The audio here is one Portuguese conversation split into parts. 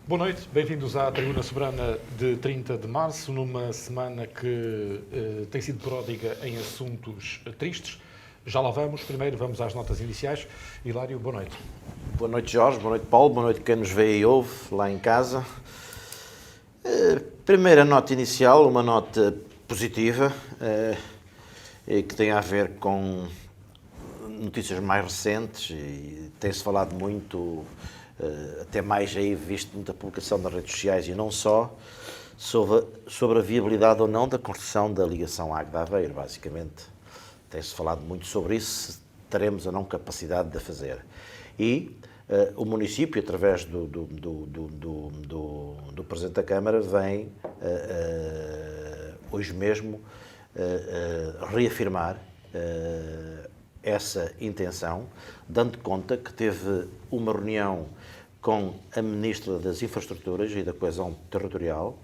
Boa noite, bem-vindos à Tribuna Soberana de 30 de março, numa semana que tem sido pródiga em assuntos tristes. Já lá vamos, primeiro vamos às notas iniciais. Hilário, boa noite. Boa noite, Jorge, boa noite, Paulo, boa noite quem nos vê e ouve lá em casa. Primeira nota inicial, uma nota positiva, que tem a ver com notícias mais recentes e tem-se falado muito, até mais aí visto muita publicação nas redes sociais e não só, sobre a viabilidade ou não da construção da ligação Águeda-Aveiro, basicamente. Tem-se falado muito sobre isso, se teremos ou não capacidade de a fazer. E o município, através do Presidente da Câmara, vem hoje mesmo reafirmar essa intenção, dando conta que teve uma reunião com a Ministra das Infraestruturas e da Coesão Territorial,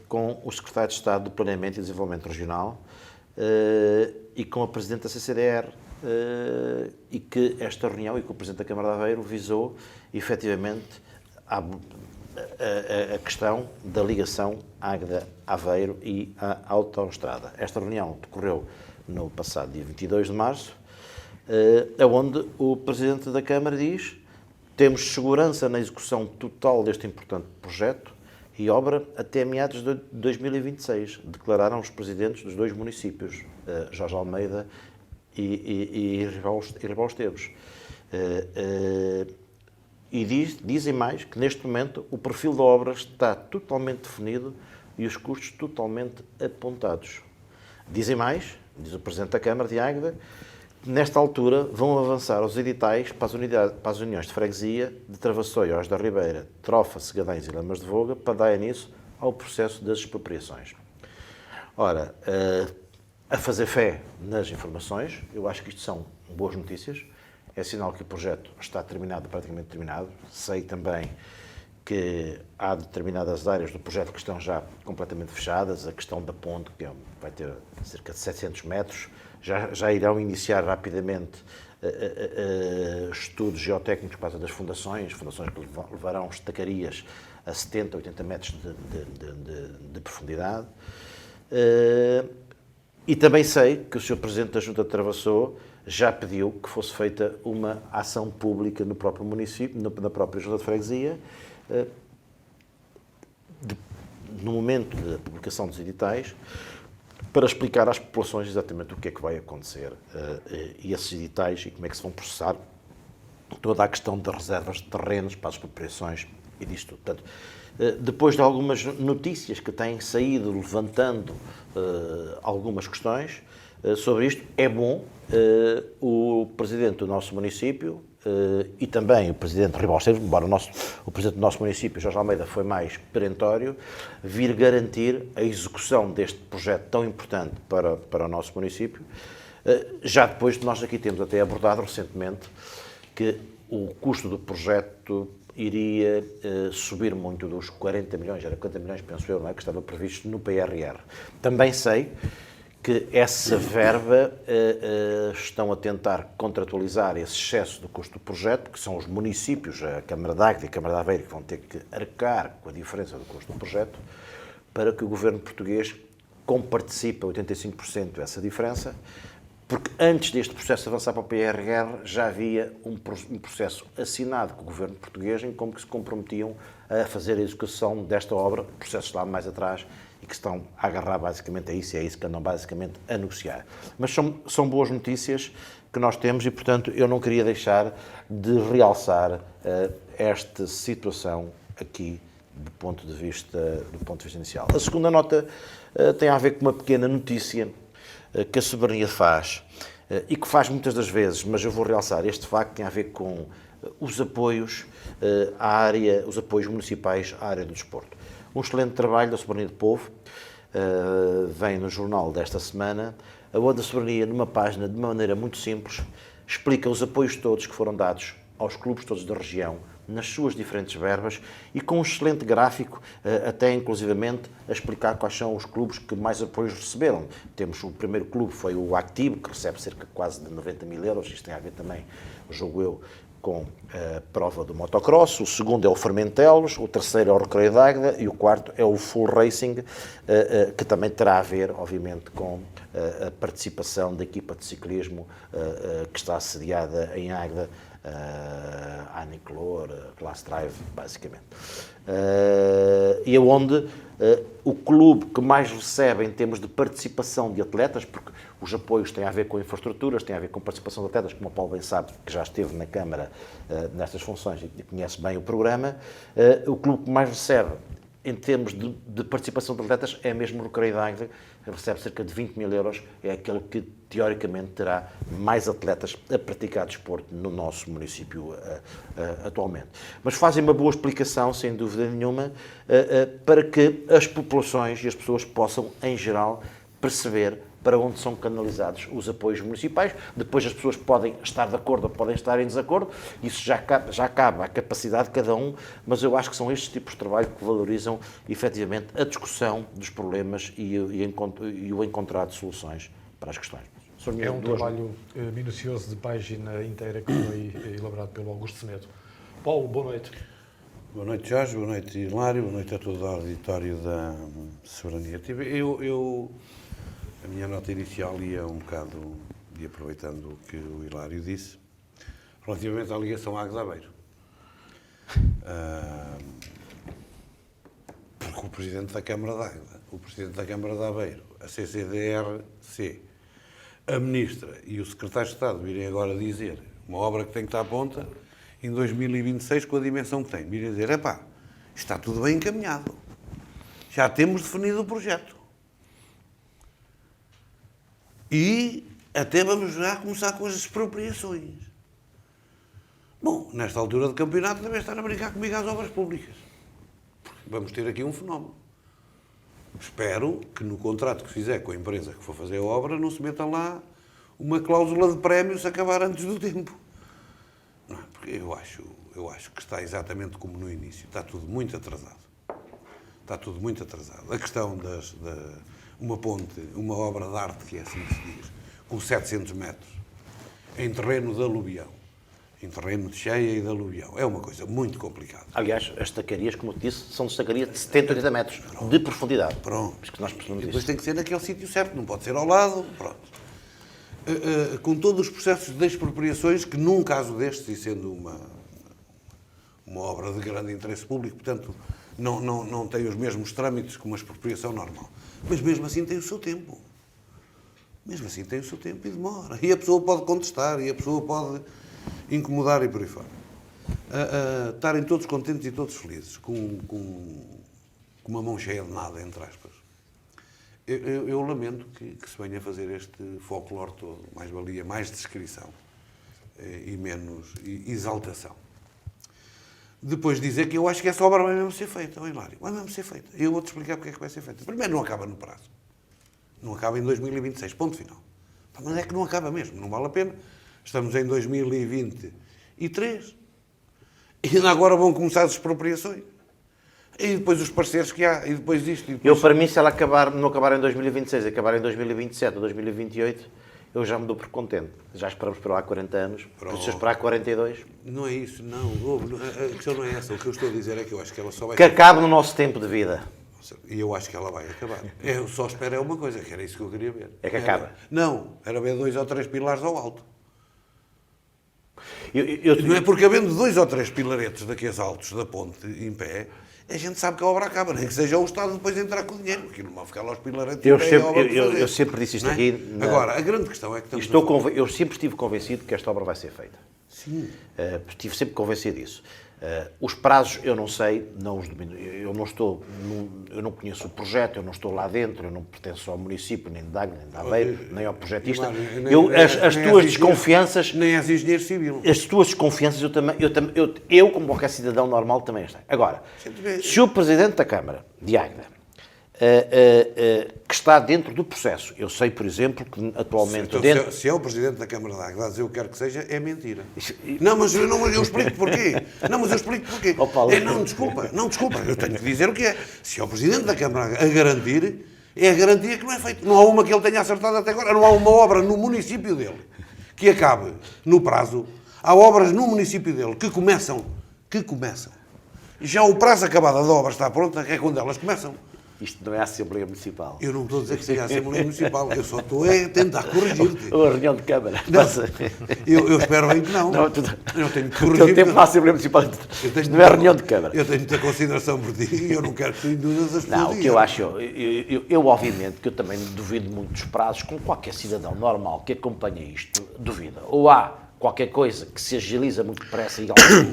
com o Secretário de Estado do Planeamento e Desenvolvimento Regional e com a Presidente da CCDR, e que esta reunião e que o Presidente da Câmara de Aveiro visou, efetivamente, a questão da ligação Águeda-Aveiro e à autoestrada. Esta reunião decorreu no passado dia 22 de março, onde o Presidente da Câmara diz: temos segurança na execução total deste importante projeto e obra até meados de 2026, declararam os presidentes dos dois municípios, Jorge Almeida e Ribaus Teves. E dizem mais que, neste momento, o perfil da obra está totalmente definido e os custos totalmente apontados. Dizem mais, diz o Presidente da Câmara de Águeda, que nesta altura vão avançar os editais para as uniões de freguesia de Travassoio, Ós da Ribeira, Trofa, Segadães e Lamas de Voga, para dar início ao processo das expropriações. Ora, a fazer fé nas informações, eu acho que isto são boas notícias. É sinal que o projeto está terminado, praticamente terminado. Sei também que há determinadas áreas do projeto que estão já completamente fechadas. A questão da ponte, que vai ter cerca de 700 metros, já irão iniciar rapidamente estudos geotécnicos para das fundações que levarão estacarias a 70, 80 metros de profundidade. E também sei que o Sr. Presidente da Junta de Travassoa já pediu que fosse feita uma ação pública no próprio município, na própria Junta de Freguesia, no momento da publicação dos editais, para explicar às populações exatamente o que é que vai acontecer e esses editais e como é que se vão processar toda a questão das reservas de terrenos para as expropriações e disto tudo. Portanto, depois de algumas notícias que têm saído levantando algumas questões sobre isto, é bom o Presidente do nosso município e também o Presidente Ribaus Teves, embora o Presidente do nosso município, Jorge Almeida, foi mais perentório, vir garantir a execução deste projeto tão importante para o nosso município, já depois de nós aqui temos até abordado recentemente que o custo do projeto iria subir muito dos 40 milhões, era 40 milhões, penso eu, não é, que estava previsto no PRR. Também sei que essa verba estão a tentar contratualizar esse excesso do custo do projeto, que são os municípios, a Câmara de Águeda e a Câmara de Aveiro, que vão ter que arcar com a diferença do custo do projeto, para que o governo português comparticipe a 85% dessa diferença, porque antes deste processo avançar para o PRR já havia um processo assinado com o governo português em como que se comprometiam a fazer a execução desta obra, processos lá mais atrás, e que estão a agarrar basicamente a isso, e é isso que andam basicamente a negociar. Mas são boas notícias que nós temos e, portanto, eu não queria deixar de realçar esta situação aqui do ponto de vista inicial. A segunda nota tem a ver com uma pequena notícia que a soberania faz e que faz muitas das vezes, mas eu vou realçar este facto, tem a ver com os apoios à área, os apoios municipais à área do desporto. Um excelente trabalho da Soberania do Povo, vem no jornal desta semana, onde a Soberania, numa página, de maneira muito simples, explica os apoios todos que foram dados aos clubes todos da região, nas suas diferentes verbas, e com um excelente gráfico, até inclusivamente a explicar quais são os clubes que mais apoios receberam. Temos o primeiro clube, foi o Activo, que recebe cerca de quase de 90 mil euros, isto tem a ver também, julgo eu, com a prova do motocross, o segundo é o Fermentelos, o terceiro é o Recreio de Águeda e o quarto é o Full Racing, que também terá a ver, obviamente, com a participação da equipa de ciclismo que está assediada em Águeda, a Anicolor, Class Drive, basicamente. E é onde o clube que mais recebe em termos de participação de atletas, porque os apoios têm a ver com infraestruturas, têm a ver com participação de atletas, como o Paulo bem sabe, que já esteve na Câmara nestas funções e conhece bem o programa, o clube que mais recebe em termos de participação de atletas é mesmo o Recreio de Águeda, recebe cerca de 20 mil euros, é aquele que teoricamente terá mais atletas a praticar desporto no nosso município atualmente. Mas fazem uma boa explicação, sem dúvida nenhuma, para que as populações e as pessoas possam, em geral, perceber para onde são canalizados os apoios municipais. Depois as pessoas podem estar de acordo ou podem estar em desacordo, isso já cabe à capacidade de cada um, mas eu acho que são estes tipos de trabalho que valorizam efetivamente a discussão dos problemas e o encontrar de soluções para as questões. É um trabalho minucioso de página inteira que foi elaborado pelo Augusto Semedo. Paulo, boa noite. Boa noite, Jorge. Boa noite, Hilário. Boa noite a todo o auditório da Soberania TV. A minha nota inicial ia um bocado, e aproveitando o que o Hilário disse, relativamente à ligação à Águeda-Aveiro. Porque o Presidente da Câmara de Águeda, o Presidente da Câmara de Aveiro, a CCDRC, a Ministra e o Secretário de Estado virem agora dizer uma obra que tem que estar à ponta em 2026 com a dimensão que tem. Virem dizer, está tudo bem encaminhado. Já temos definido o projeto. E até vamos já começar com as expropriações. Bom, nesta altura do campeonato devem estar a brincar comigo às obras públicas. Vamos ter aqui um fenómeno. Espero que no contrato que fizer com a empresa que for fazer a obra não se meta lá uma cláusula de prémio se acabar antes do tempo. Não, porque eu acho que está exatamente como no início. Está tudo muito atrasado. Está tudo muito atrasado. A questão uma ponte, uma obra de arte, que é assim que se diz, com 700 metros, em terreno de aluvião, em terreno de cheia e de aluvião. É uma coisa muito complicada. Aliás, as estacarias, como eu disse, são estacarias de 70, 80 metros de profundidade. Pronto. Mas que nós precisamos Depois disso. tem que ser naquele sítio certo, não pode ser ao lado. Pronto. Com todos os processos de expropriações, que num caso destes, e sendo uma obra de grande interesse público, portanto, não tem os mesmos trâmites que uma expropriação normal. Mas mesmo assim tem o seu tempo. Mesmo assim tem o seu tempo e demora. E a pessoa pode contestar, e a pessoa pode incomodar e por aí fora. Estarem todos contentes e todos felizes, com uma mão cheia de nada, entre aspas. Eu lamento que se venha a fazer este folclore todo. Mais valia mais descrição e menos exaltação. Depois dizer que eu acho que essa obra vai mesmo ser feita, Hilário. Vai mesmo ser feita. Eu vou-te explicar porque é que vai ser feita. Primeiro, não acaba no prazo. Não acaba em 2026, ponto final. Mas é que não acaba mesmo, não vale a pena. Estamos em 2023 e ainda agora vão começar as expropriações. E depois os parceiros que há, e depois isto. E depois... Para mim, se ela não acabar em 2026, acabar em 2027 ou 2028, eu já me dou por contente. Já esperamos por lá 40 anos. Por isso, eu esperar 42... Não é isso, não. A questão não é essa. O que eu estou a dizer é que eu acho que ela só vai... Que acabe no nosso tempo de vida. E eu acho que ela vai acabar. Eu só espero é uma coisa, que era isso que eu queria ver. É que acabe. Não, era ver 2 ou 3 pilares ao alto. Eu Não é porque havendo 2 ou 3 pilaretes daqueles altos da ponte em pé, a gente sabe que a obra acaba, nem que seja o Estado depois entrar com o dinheiro, porque não vai ficar lá os pilaretes em pé e a obra por fazer. Eu sempre disse isto Não é? aqui. Agora, a grande questão é que eu sempre estive convencido que esta obra vai ser feita. Sim. Estive sempre convencido disso. Os prazos eu não sei, não os domino. Eu não conheço o projeto, eu não estou lá dentro, eu não pertenço ao município, nem de Águeda, nem de Aveiro, nem ao projetista. As tuas desconfianças... Nem és engenheiro civil. As tuas desconfianças eu como qualquer cidadão normal, também as tenho. Agora, se o Presidente da Câmara de Águeda, que está dentro do processo. Eu sei, por exemplo, que atualmente... Então, se é o Presidente da Câmara de Águeda a dizer o que quer que seja, é mentira. Não, mas eu explico porquê. Oh, Paulo. Não, desculpa. Eu tenho que dizer o que é. Se é o Presidente da Câmara a garantir, é a garantia que não é feito. Não há uma que ele tenha acertado até agora. Não há uma obra no município dele que acabe no prazo. Há obras no município dele que começam. Já o prazo acabado da obra está pronta, é quando elas começam. Isto não é a Assembleia Municipal. Eu não estou a dizer que seja a Assembleia Municipal, eu só estou a tentar corrigir-te. Ou a reunião de Câmara. Eu espero bem que não. Não, Eu tenho que o teu corrigir. tempo na Assembleia Municipal não é reunião de Câmara. Eu tenho muita consideração por ti e eu não quero que tu induzas as pessoas. Não, o que eu acho, eu obviamente que eu também duvido muito dos prazos, como qualquer cidadão normal que acompanha isto, duvida. Ou há qualquer coisa que se agiliza muito depressa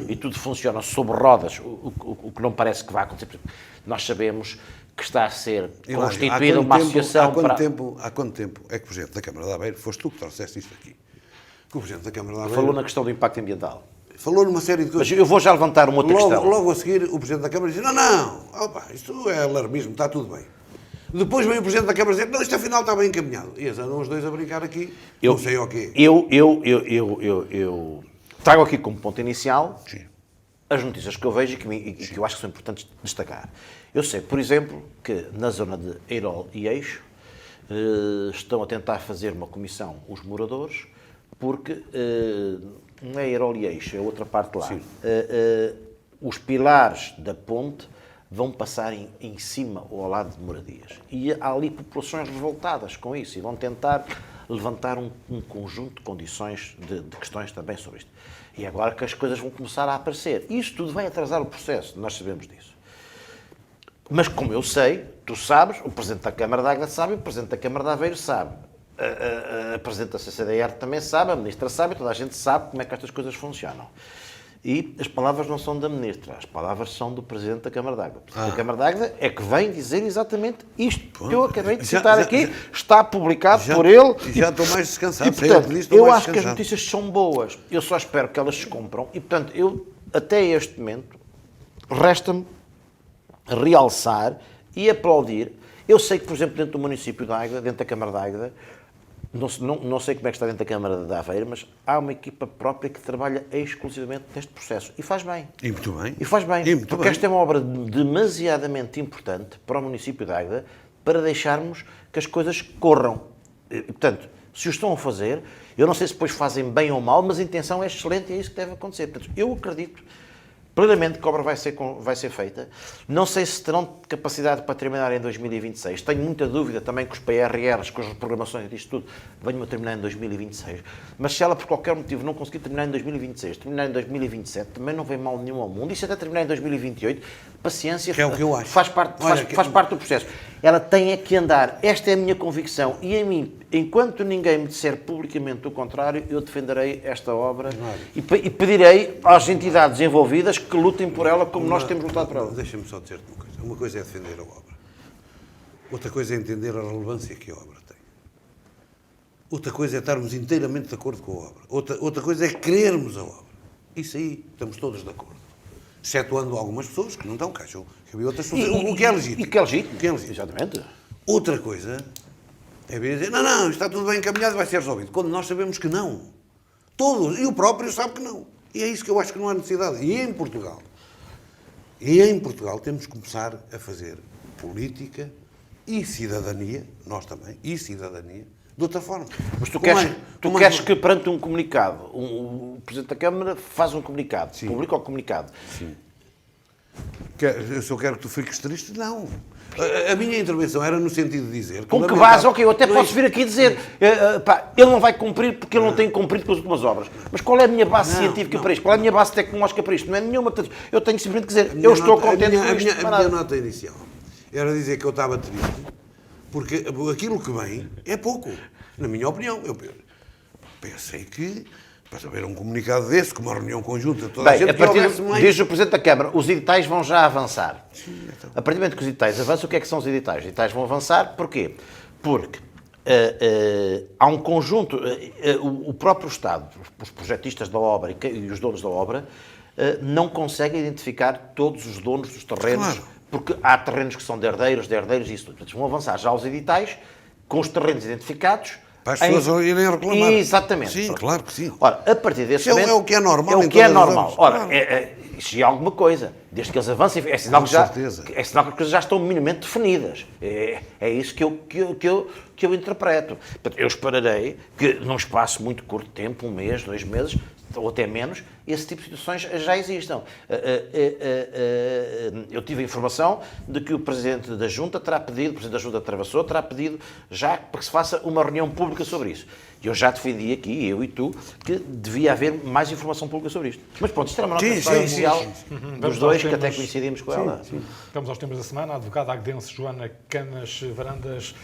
e tudo funciona sobre rodas, o que não parece que vai acontecer. Nós sabemos que está a ser constituída uma associação para... Há quanto tempo é que o Presidente da Câmara de Aveiro, foste tu que trouxeste isto aqui, que o Presidente da Câmara de Aveiro... Falou na questão do impacto ambiental. Falou numa série de coisas. Mas eu vou já levantar uma outra questão. Logo a seguir, o Presidente da Câmara disse, opa, isto é alarmismo, está tudo bem. Depois vem o Presidente da Câmara dizer, não, isto afinal está bem encaminhado. E eles andam os dois a brincar aqui, não sei o quê. Eu trago aqui como ponto inicial Sim. as notícias que eu vejo e que eu acho que são importantes destacar. Eu sei, por exemplo, que na zona de Eirol e Eixo estão a tentar fazer uma comissão os moradores, porque não é Eirol e Eixo, é outra parte lá. Os pilares da ponte vão passar em cima ou ao lado de moradias. E há ali populações revoltadas com isso e vão tentar levantar um conjunto de condições, de questões também sobre isto. E agora que as coisas vão começar a aparecer. Isto tudo vai atrasar o processo, nós sabemos disso. Mas como eu sei, tu sabes, o Presidente da Câmara de Águeda sabe, o Presidente da Câmara de Aveiro sabe, a Presidente da CCDR também sabe, a Ministra sabe, toda a gente sabe como é que estas coisas funcionam. E as palavras não são da Ministra, as palavras são do Presidente da Câmara de Águeda. O Presidente da Câmara de Águeda é que vem dizer exatamente isto que eu acabei de citar aqui, está publicado por ele. Já estou mais descansado. E, portanto, eu acho que as notícias são boas, eu só espero que elas se cumpram e, portanto, eu, até este momento, resta-me realçar e aplaudir. Eu sei que, por exemplo, dentro do município de Águeda, dentro da Câmara de Águeda, não sei como é que está dentro da Câmara de Aveiro, mas há uma equipa própria que trabalha exclusivamente neste processo. E faz bem. E muito bem. E faz bem. E muito porque bem. esta é uma obra demasiadamente importante para o município de Águeda para deixarmos que as coisas corram. E, portanto, se o estão a fazer, eu não sei se depois fazem bem ou mal, mas a intenção é excelente e é isso que deve acontecer. Portanto, eu acredito plenamente que a obra vai ser feita. Não sei se terão capacidade para terminar em 2026. Tenho muita dúvida também que os PRRs, com as reprogramações disto tudo, venham a terminar em 2026. Mas se ela, por qualquer motivo, não conseguir terminar em 2026, terminar em 2027, também não vem mal nenhum ao mundo. E se até terminar em 2028, paciência, que é o que eu acho. Faz parte do processo. Ela tem é que andar. Esta é a minha convicção. E a mim, enquanto ninguém me disser publicamente o contrário, eu defenderei esta obra e pedirei às entidades envolvidas que lutem por ela como nós temos lutado por ela. Deixa-me só dizer-te uma coisa. Uma coisa é defender a obra. Outra coisa é entender a relevância que a obra tem. Outra coisa é estarmos inteiramente de acordo com a obra. Outra coisa é querermos a obra. Isso aí, estamos todos de acordo. Excetuando algumas pessoas que não estão, que acham que havia outras pessoas. O que é legítimo. E que é legítimo. O que é legítimo. Exatamente. Outra coisa é vir dizer, não, está tudo bem encaminhado, vai ser resolvido. Quando nós sabemos que não. Todos. E o próprio sabe que não. E é isso que eu acho que não há necessidade. E em Portugal temos que começar a fazer política e cidadania, nós também, e cidadania, de outra forma. Mas tu queres que perante um comunicado, o Presidente da Câmara faz um comunicado, publica o comunicado. Sim. Eu só quero que tu fiques triste? Não. A minha intervenção era no sentido de dizer... Com que base? Ok, eu até posso vir aqui dizer ele não vai cumprir porque ele não tem cumprido com as últimas obras. Mas qual é a minha base científica para isto? Qual é a minha base tecnológica para isto? Não é nenhuma. Portanto, eu tenho simplesmente que dizer, eu estou contente com isto. A minha nota inicial era dizer que eu estava triste porque aquilo que vem é pouco. Na minha opinião. Eu pensei que... Para haver um comunicado desse, com uma reunião conjunta, toda a gente diz o Presidente da Câmara, os editais vão já avançar. Sim, então. A partir do momento que os editais avançam, o que é que são os editais? Os editais vão avançar, porquê? Porque há um conjunto, o próprio Estado, os projetistas da obra e os donos da obra, não conseguem identificar todos os donos dos terrenos, claro. Porque há terrenos que são de herdeiros e isso tudo. Portanto, vão avançar já os editais, com os terrenos identificados, para as pessoas irem reclamar. Exatamente. Sim, claro que sim. Ora, a partir desse momento... É o que é normal. É o que é normal. Ora, claro. Isso é alguma coisa. Desde que eles avancem, é sinal, Com que, já, certeza. é sinal que as coisas já estão minimamente definidas. É isso que eu interpreto. Portanto, eu esperarei que, num espaço muito curto de tempo, 1 mês, 2 meses, ou até menos, esse tipo de situações já existam. Eu tive a informação de que o Presidente da Junta terá pedido, o Presidente da Junta Travassou, terá pedido já para que se faça uma reunião pública sobre isso. Eu já defendi aqui, eu e tu, que devia haver mais informação pública sobre isto. Mas pronto, isto era uma nota inicial dos dois, que até coincidimos com ela. Vamos aos temas da semana. A advogada agdense Joana Canas Varandas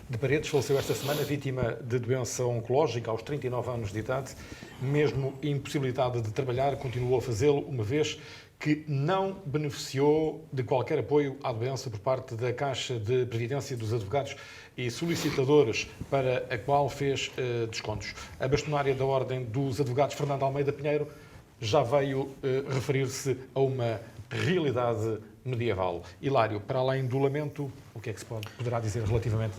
de Paredes faleceu esta semana, vítima de doença oncológica aos 39 anos de idade. Mesmo impossibilitada de trabalhar, continuou a fazê-lo, uma vez que não beneficiou de qualquer apoio à doença por parte da Caixa de Previdência dos Advogados e Solicitadores, para a qual fez descontos. A bastonária da Ordem dos Advogados, Fernando Almeida Pinheiro, já veio referir-se a uma realidade medieval. Hilário, para além do lamento, o que é que se poderá dizer relativamente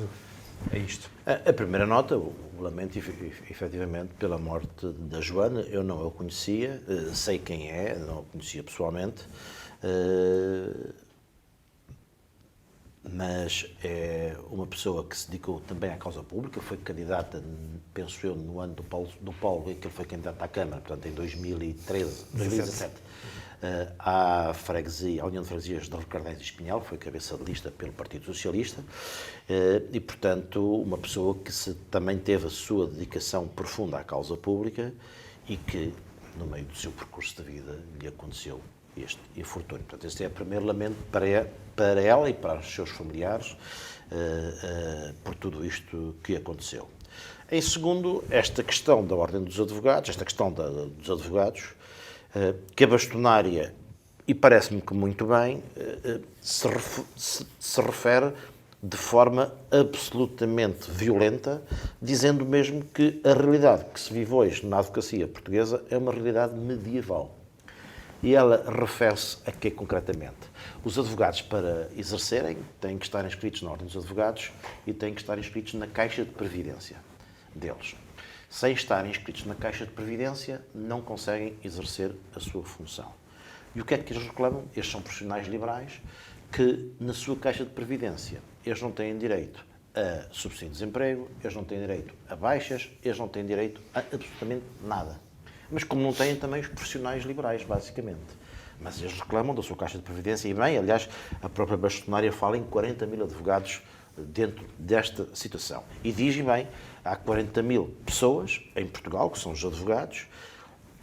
a isto? A primeira nota, o lamento efetivamente pela morte da Joana. Eu não a conhecia, sei quem é, não a conhecia pessoalmente, mas é uma pessoa que se dedicou também à causa pública, foi candidata, penso eu, no ano do Paulo, em que ele foi candidato à Câmara, portanto em 2017. À freguesia, à União de Freguesias de Recardés e Espinhal, foi cabeça de lista pelo Partido Socialista, e, portanto, uma pessoa que também teve a sua dedicação profunda à causa pública e que, no meio do seu percurso de vida, lhe aconteceu este infortúnio. Portanto, este é o primeiro lamento para ela e para os seus familiares por tudo isto que aconteceu. Em segundo, esta questão da Ordem dos Advogados, dos advogados, que a bastonária, e parece-me que muito bem, se refere de forma absolutamente violenta, dizendo mesmo que a realidade que se vive hoje na advocacia portuguesa é uma realidade medieval. E ela refere-se a quê concretamente? Os advogados, para exercerem, têm que estar inscritos na Ordem dos Advogados e têm que estar inscritos na Caixa de Previdência deles. Sem estarem inscritos na Caixa de Previdência, não conseguem exercer a sua função. E o que é que eles reclamam? Estes são profissionais liberais que, na sua Caixa de Previdência, eles não têm direito a subsídio de desemprego, eles não têm direito a baixas, eles não têm direito a absolutamente nada. Mas como não têm também os profissionais liberais, basicamente. Mas eles reclamam da sua Caixa de Previdência e bem, aliás, a própria bastonária fala em 40 mil advogados dentro desta situação. E dizem bem, há 40 mil pessoas em Portugal, que são os advogados,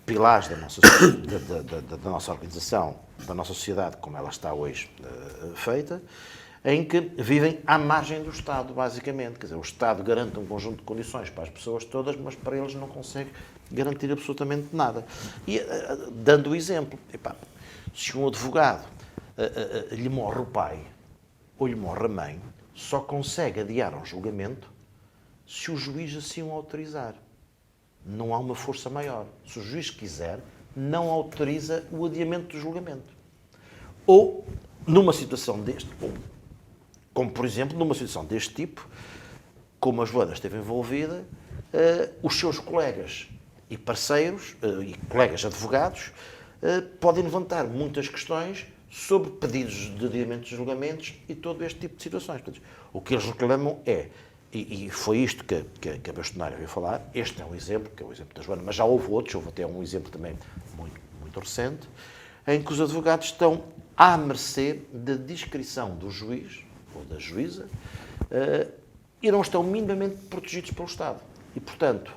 pilares da nossa organização, da nossa sociedade, como ela está hoje feita, em que vivem à margem do Estado, basicamente. Quer dizer, o Estado garante um conjunto de condições para as pessoas todas, mas para eles não consegue garantir absolutamente nada. E, dando o exemplo, se um advogado lhe morre o pai ou lhe morre a mãe, só consegue adiar um julgamento se o juiz assim o autorizar. Não há uma força maior. Se o juiz quiser, não autoriza o adiamento do julgamento. Ou, numa situação como por exemplo, numa situação deste tipo, como a Joana esteve envolvida, os seus colegas e parceiros, e colegas advogados, podem levantar muitas questões sobre pedidos de adiamento de julgamentos e todo este tipo de situações. Portanto, o que eles reclamam é, e foi isto que a bastonária veio falar, este é um exemplo, que é o exemplo da Joana, mas já houve outros, houve até um exemplo também muito recente, em que os advogados estão à mercê da discrição do juiz ou da juíza e não estão minimamente protegidos pelo Estado. E, portanto,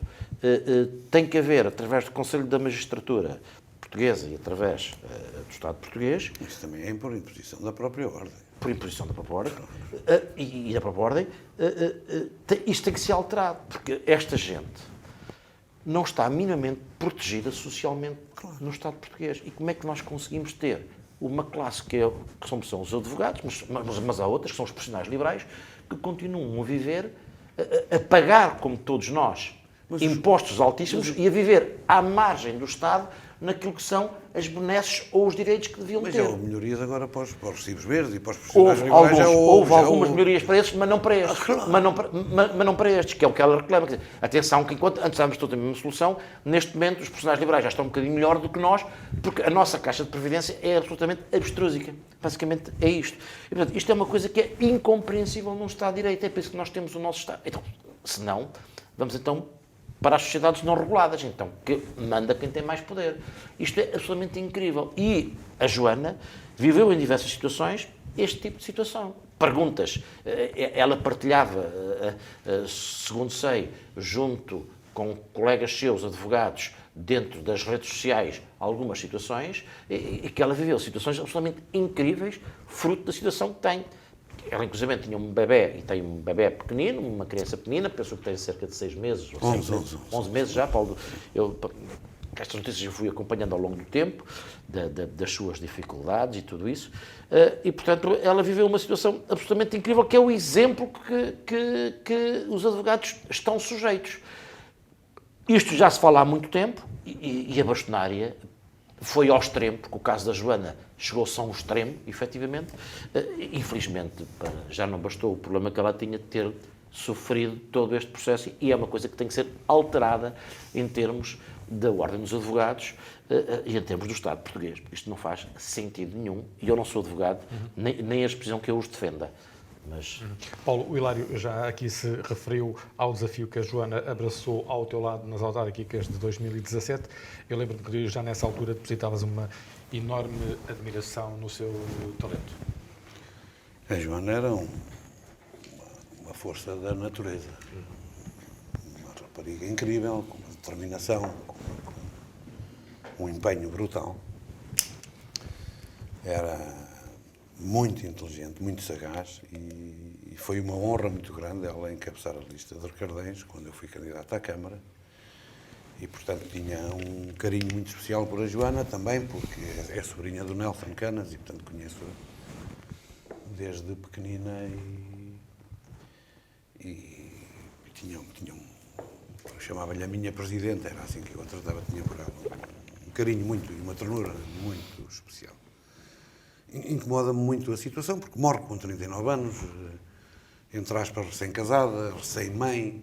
tem que haver, através do Conselho da Magistratura Portuguesa e através do Estado português... Isso também é por imposição da própria Ordem. Por imposição da própria Ordem. E da própria Ordem, isto tem que ser alterado, porque esta gente não está minimamente protegida socialmente no Estado português. E como é que nós conseguimos ter uma classe que são os advogados, mas há outras, que são os profissionais liberais, que continuam a viver, a pagar, como todos nós, impostos altíssimos e a viver à margem do Estado, naquilo que são as benesses ou os direitos que deviam Mas ter. houve melhorias agora para os recibos verdes e para os profissionais Houve, liberais. houve Já algumas melhorias para estes, mas não para estes. Claro. Mas não para estes, que é o que ela reclama. Quer dizer, atenção, que enquanto antes estávamos todos a mesma solução, neste momento os profissionais liberais já estão um bocadinho melhor do que nós, porque a nossa caixa de previdência é absolutamente abstrúsica. Basicamente é isto. E, portanto, isto é uma coisa que é incompreensível num Estado de Direito. É por isso que nós temos o nosso Estado. Então, se não, vamos então para as sociedades não reguladas, então, que manda quem tem mais poder. Isto é absolutamente incrível. E a Joana viveu em diversas situações este tipo de situação. Perguntas. Ela partilhava, segundo sei, junto com colegas seus, advogados, dentro das redes sociais, algumas situações, e que ela viveu situações absolutamente incríveis, fruto da situação que tem. Ela, inclusive, tinha um bebê, e tem um bebê pequenino, uma criança pequenina, penso que tem cerca de 6 meses, ou 11 meses já, Paulo. Estas notícias eu fui acompanhando ao longo do tempo, das suas dificuldades e tudo isso, e, portanto, ela viveu uma situação absolutamente incrível, que é o exemplo que os advogados estão sujeitos. Isto já se fala há muito tempo, e a bastonária foi ao extremo, porque o caso da Joana chegou-se a um extremo, efetivamente. Infelizmente, já não bastou o problema que ela tinha de ter sofrido todo este processo, e é uma coisa que tem que ser alterada em termos da Ordem dos Advogados e em termos do Estado português, porque isto não faz sentido nenhum, e eu não sou advogado, nem a expressão que eu os defenda. Mas... Paulo, o Hilário já aqui se referiu ao desafio que a Joana abraçou ao teu lado nas autárquicas de 2017. Eu lembro-me que já nessa altura depositavas uma enorme admiração no seu talento. A Joana era uma força da natureza. Uma rapariga incrível, com uma determinação, com um empenho brutal. Era muito inteligente, muito sagaz, e foi uma honra muito grande ela encabeçar a lista de Recardens quando eu fui candidato à Câmara, e portanto tinha um carinho muito especial por a Joana também, porque é sobrinha do Nelson Canas e portanto conheço-a desde pequenina, e tinha eu chamava-lhe a minha presidenta, era assim que eu a tratava, tinha por ela um carinho muito e uma ternura muito especial. Incomoda-me muito a situação, porque morre com 39 anos, entre aspas, recém-casada, recém-mãe,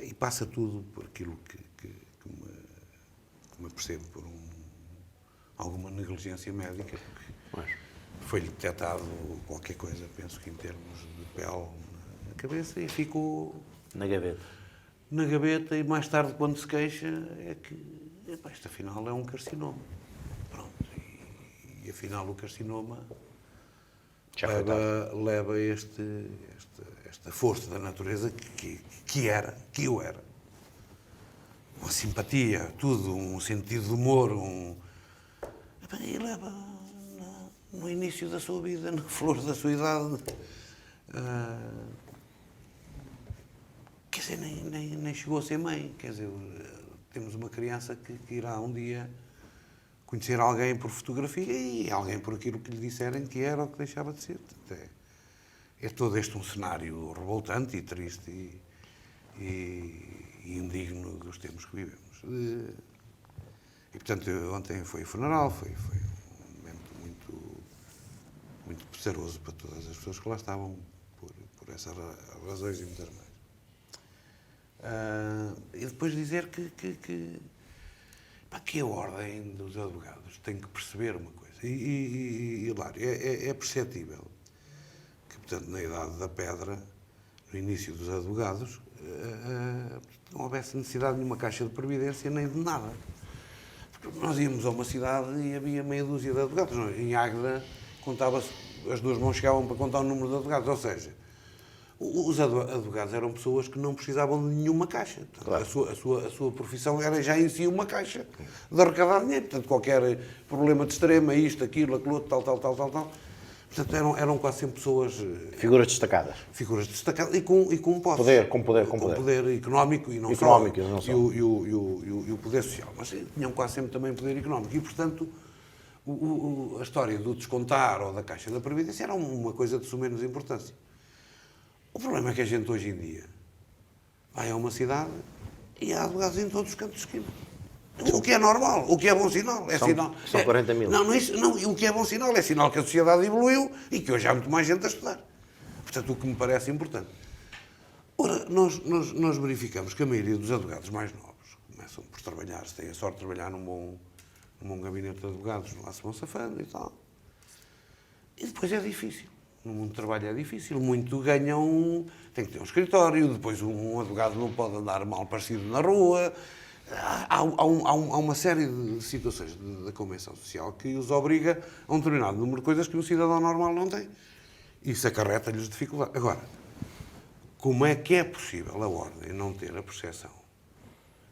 e passa tudo por aquilo que me percebo por alguma negligência médica, porque foi-lhe detectado qualquer coisa, penso que em termos de pele na cabeça, e ficou Na gaveta. na gaveta, e mais tarde, quando se queixa, é que isto afinal é um carcinoma. Pronto. E afinal o carcinoma leva esta força da natureza que eu era. Uma simpatia, tudo, um sentido de humor, e leva no início da sua vida, na flor da sua idade. Quer dizer, nem chegou a ser mãe. Quer dizer, temos uma criança que irá um dia conhecer alguém por fotografia e alguém por aquilo que lhe disserem que era ou que deixava de ser. É todo este um cenário revoltante e triste e indigno dos tempos que vivemos. E, portanto, ontem foi o funeral, foi um momento muito pesaroso para todas as pessoas que lá estavam, por essas razões e muitas mais. E depois dizer que a Ordem dos Advogados tem que perceber uma coisa. Hilário, é perceptível que, portanto, na Idade da Pedra, no início dos advogados, não houvesse necessidade de nenhuma caixa de previdência nem de nada. Porque nós íamos a uma cidade e havia meia dúzia de advogados. Em Águeda, contava-se, as duas mãos chegavam para contar o número de advogados. Ou seja, os advogados eram pessoas que não precisavam de nenhuma caixa. Portanto, claro. A sua profissão era já em si uma caixa de arrecadar dinheiro. Portanto, qualquer problema de extrema, isto, aquilo, aquilo outro, tal. Portanto, eram quase sempre pessoas... Figuras destacadas. Figuras destacadas e com posse. Com poder. Poder económico e não económico, só. E o poder social. Mas tinham quase sempre também poder económico. E, portanto, a história do descontar ou da Caixa da Previdência era uma coisa de suma menos importância. O problema é que a gente hoje em dia vai a uma cidade e há advogados em todos os cantos de esquina. O que é normal, o que é bom sinal. São 40 mil. O que é bom sinal é sinal que a sociedade evoluiu e que hoje há muito mais gente a estudar. Portanto, o que me parece importante. Ora, nós verificamos que a maioria dos advogados mais novos começam por trabalhar, se têm a sorte de trabalhar num bom gabinete de advogados, lá se vão safando e tal. E depois é difícil. No mundo do trabalho é difícil. Muito ganham, tem que ter um escritório, depois um advogado não pode andar mal parecido na rua. Há uma série de situações da Convenção Social que os obriga a um determinado número de coisas que um cidadão normal não tem. Isso acarreta-lhes dificuldade. Agora, como é que é possível a Ordem não ter a percepção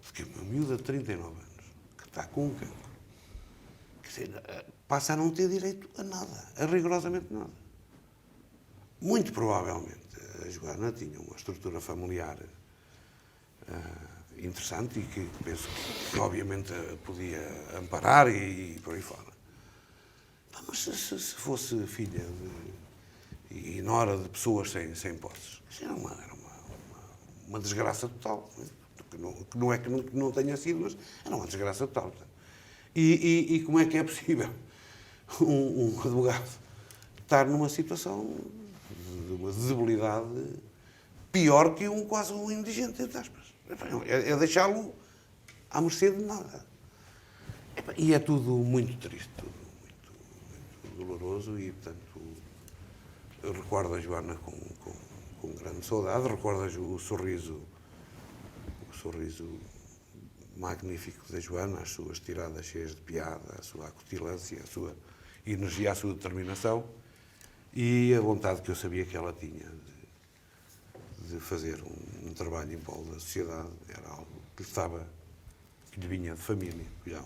de que uma miúda de 39 anos, que está com um cancro, quer dizer, passa a não ter direito a nada, a rigorosamente nada. Muito provavelmente a Joana tinha uma estrutura familiar interessante e que penso que obviamente podia amparar e por aí fora. Mas se fosse filha e nora de pessoas sem posses, isso era uma desgraça total. Que não é que não tenha sido, mas era uma desgraça total. E como é que é possível um advogado estar numa situação de uma desabilidade pior que quase um indigente, entre aspas? É deixá-lo à mercê de nada. E é tudo muito triste, tudo muito doloroso e, portanto, eu recordo a Joana com grande saudade, recordo o sorriso magnífico da Joana, as suas tiradas cheias de piada, a sua acutilância, a sua energia, a sua determinação e a vontade que eu sabia que ela tinha de fazer um trabalho em prol da sociedade. Era algo que lhe vinha de família. Já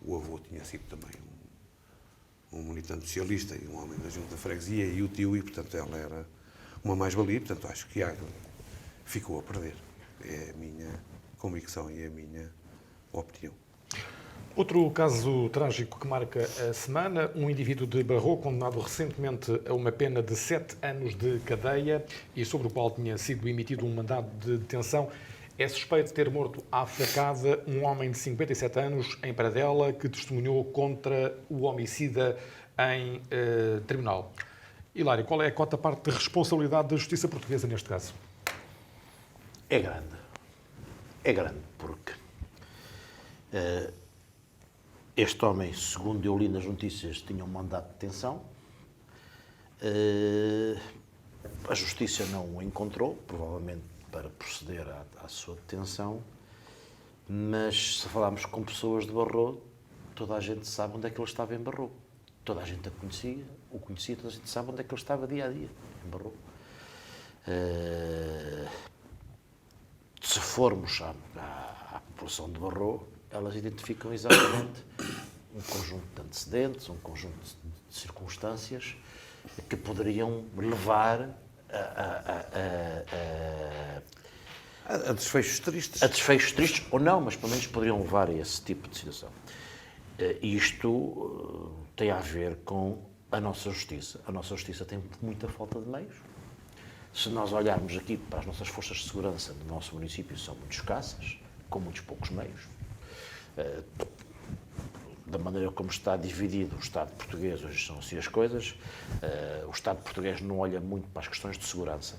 o avô tinha sido também um militante socialista e um homem da junta de freguesia e o tio, e portanto ela era uma mais-valia, portanto acho que ficou a perder. É a minha convicção e a minha opinião. Outro caso trágico que marca a semana, um indivíduo de Barroco condenado recentemente a uma pena de 7 anos de cadeia e sobre o qual tinha sido emitido um mandado de detenção, é suspeito de ter morto à facada um homem de 57 anos em Pradela que testemunhou contra o homicida em tribunal. Hilário, qual é a cota-parte de responsabilidade da justiça portuguesa neste caso? É grande. É grande porque este homem, segundo eu li nas notícias, tinha um mandato de detenção. A Justiça não o encontrou, provavelmente para proceder à sua detenção, mas se falarmos com pessoas de Barroco, toda a gente sabe onde é que ele estava em Barroco. Toda a gente o conhecia, toda a gente sabe onde é que ele estava dia a dia, em Barroco. Se formos à população de Barroco, elas identificam exatamente um conjunto de antecedentes, um conjunto de circunstâncias que poderiam levar A desfechos tristes. a desfechos tristes, ou não, mas pelo menos poderiam levar a esse tipo de situação. Isto tem a ver com a nossa justiça. A nossa justiça tem muita falta de meios. Se nós olharmos aqui para as nossas forças de segurança do nosso município, são muito escassas, com muitos poucos meios. Da maneira como está dividido o Estado português, hoje são assim as coisas, o Estado português não olha muito para as questões de segurança,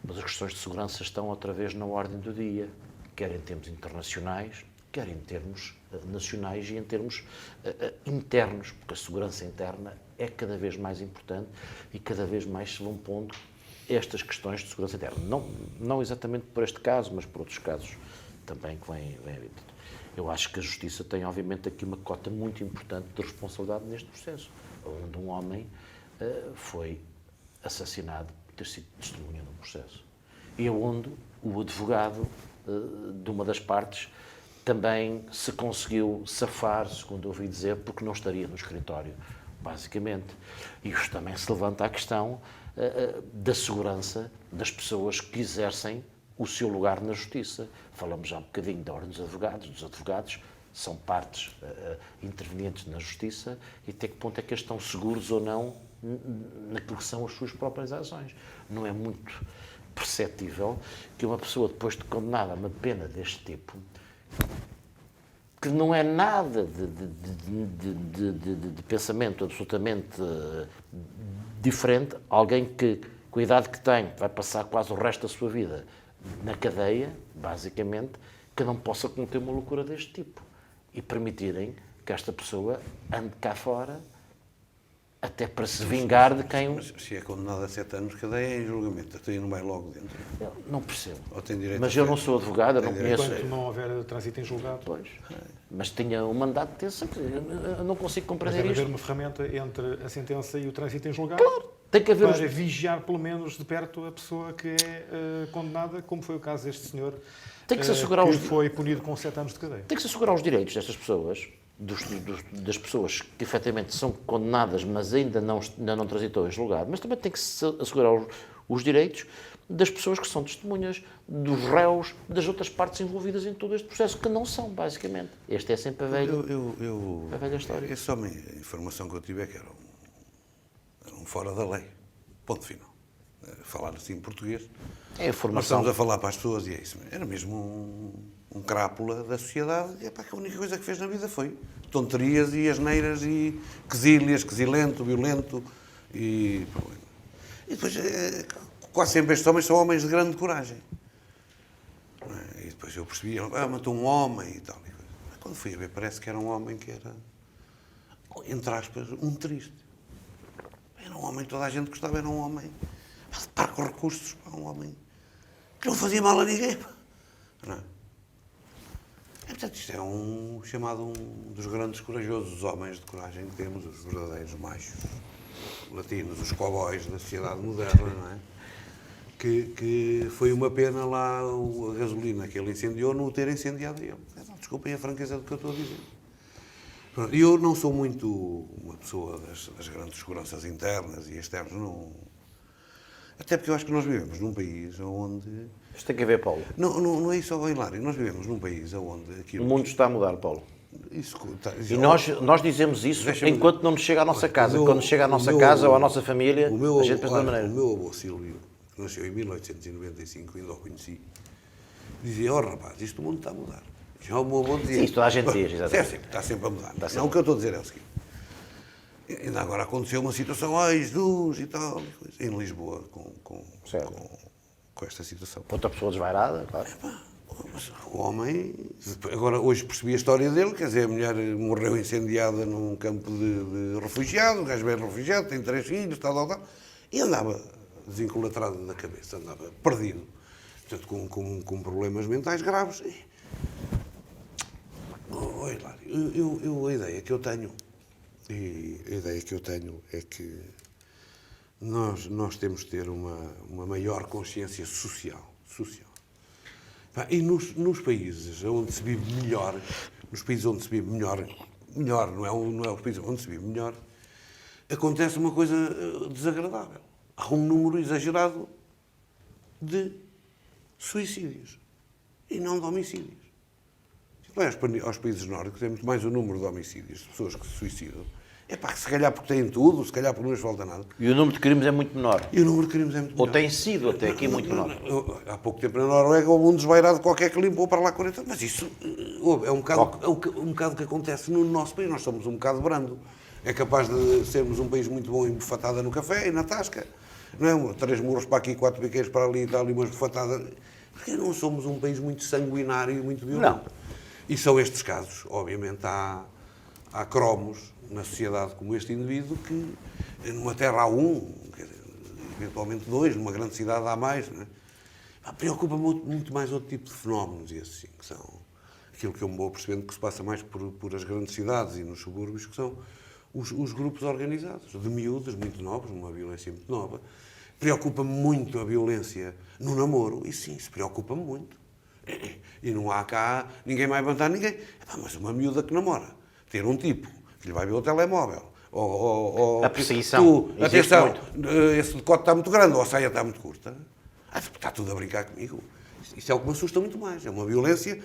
mas as questões de segurança estão outra vez na ordem do dia, quer em termos internacionais, quer em termos nacionais e em termos internos, porque a segurança interna é cada vez mais importante e cada vez mais se vão pondo estas questões de segurança interna. Não exatamente por este caso, mas por outros casos também que vêm a vir. Eu acho que a Justiça tem, obviamente, aqui uma cota muito importante de responsabilidade neste processo, onde um homem foi assassinado por ter sido testemunha de um processo. E onde o advogado de uma das partes também se conseguiu safar, segundo eu ouvi dizer, porque não estaria no escritório, basicamente. E isto também se levanta a questão da segurança das pessoas que exercem o seu lugar na Justiça. Falamos já um bocadinho da Ordem dos Advogados são partes intervenientes na Justiça e até que ponto é que eles estão seguros ou não naquilo que são as suas próprias ações. Não é muito perceptível que uma pessoa, depois de condenada a uma pena deste tipo, que não é nada de pensamento absolutamente diferente, alguém que, com a idade que tem, vai passar quase o resto da sua vida na cadeia, basicamente, que não possa cometer uma loucura deste tipo e permitirem que esta pessoa ande cá fora até para se vingar de quem... Mas se é condenado a 7 anos de cadeia, é em julgamento, até aí não vai logo dentro. Eu não percebo. Ou tem direito Mas a eu ser- não sou advogado, eu não tem direito- conheço... Enquanto não houver trânsito em julgado, Pois, mas tinha um mandato de detenção, eu não consigo mas compreender deve haver isto. uma ferramenta entre a sentença e o trânsito em julgado. Claro, tem que haver... Para vigiar, pelo menos, de perto a pessoa que é condenada, como foi o caso deste senhor, Tem que se assegurar que os- foi punido com 7 anos de cadeia. Tem que se assegurar os direitos destas pessoas, das pessoas que efetivamente são condenadas, mas ainda não transitou em julgado, mas também tem que se assegurar os direitos das pessoas que são testemunhas, dos réus, das outras partes envolvidas em todo este processo, que não são, basicamente. Este é sempre a velha história. Esse homem, a informação que eu tive é que era um fora da lei. Ponto final. Falar assim em português. É a Nós formação. estamos a falar para as pessoas e é isso. Era mesmo um crápula da sociedade. E que a única coisa que fez na vida foi tonterias e asneiras e quesílias, quesilento, violento e problema. E depois, quase sempre estes homens são homens de grande coragem. Não é? E depois eu percebi, matou um homem e tal. E coisa. Mas quando fui a ver, parece que era um homem que era, entre aspas, um triste. Era um homem que toda a gente gostava, era um homem de parcos recursos, um homem que não fazia mal a ninguém. Não é? E, portanto, isto é chamado um dos grandes corajosos homens de coragem que temos, os verdadeiros machos latinos, os cowboys da sociedade moderna, não é? Que foi uma pena lá a gasolina que ele incendiou não o ter incendiado ele. Desculpem a franqueza do que eu estou a dizer. E eu não sou muito uma pessoa das grandes seguranças internas e externas, não. Até porque eu acho que nós vivemos num país onde... Isto tem que ver, Paulo. Não é isso, Hilário. Nós vivemos num país onde O aquilo... mundo está a mudar, Paulo. Isso, E nós dizemos isso Deixa-me- enquanto não nos chega à nossa casa. o meu- Quando chega à o nossa meu- casa ou à nossa família, o meu, a gente pensa da olha, maneira. O meu avô Silvio, que nasceu em 1895, ainda o conheci, dizia, rapaz, isto o mundo está a mudar. Já o meu avô dizia... Sim, isso toda a gente diz, exatamente. Está sempre a mudar. sempre. Não, o que eu estou a dizer é o seguinte. Ainda agora aconteceu uma situação, Jesus e tal, em Lisboa, Certo. com esta situação. Outra pessoa desvairada, claro. Mas o homem, agora hoje percebi a história dele, quer dizer, a mulher morreu incendiada num campo de refugiados, o gajo bem refugiado, tem 3 filhos, tal, e andava desencolatrado da cabeça, andava perdido, portanto, com problemas mentais graves. Hilário, a ideia que eu tenho, é que nós temos de ter uma maior consciência social. E nos países onde se vive melhor, melhor, não é os países onde se vive melhor, acontece uma coisa desagradável. Há um número exagerado de suicídios e não de homicídios. Se vai aos países nórdicos, é muito mais o número de homicídios, de pessoas que se suicidam. É pá, se calhar porque têm tudo, se calhar porque não lhes falta nada. E o número de crimes é muito menor. E o número de crimes é muito Ou menor. tem sido até aqui muito menor. Há pouco tempo na Noruega houve um desvairado qualquer que limpou para lá 40 anos. Mas isso é um bocado que acontece no nosso país. Nós somos um bocado brando. É capaz de sermos um país muito bom em bufatada no café e na tasca. Não é? 3 murros para aqui, 4 biqueiros para ali e tal, e umas bufatadas. Porque não somos um país muito sanguinário e muito violento. Não. E são estes casos. Obviamente há cromos na sociedade como este indivíduo que numa terra há um, eventualmente 2, numa grande cidade há mais. Não é? Preocupa-me muito mais outro tipo de fenómenos, e assim, que são aquilo que eu me vou percebendo que se passa mais por as grandes cidades e nos subúrbios, que são os grupos organizados, de miúdos muito novos, numa violência muito nova. Preocupa-me muito a violência no namoro, e sim, se preocupa-me muito. E não há cá, ninguém vai levantar ninguém. Mas uma miúda que namora, ter um tipo que lhe vai ver o telemóvel, ou a perseguição. Atenção, esse decote está muito grande, ou a saia está muito curta. Está tudo a brincar comigo. Isso é o que me assusta muito mais. É uma violência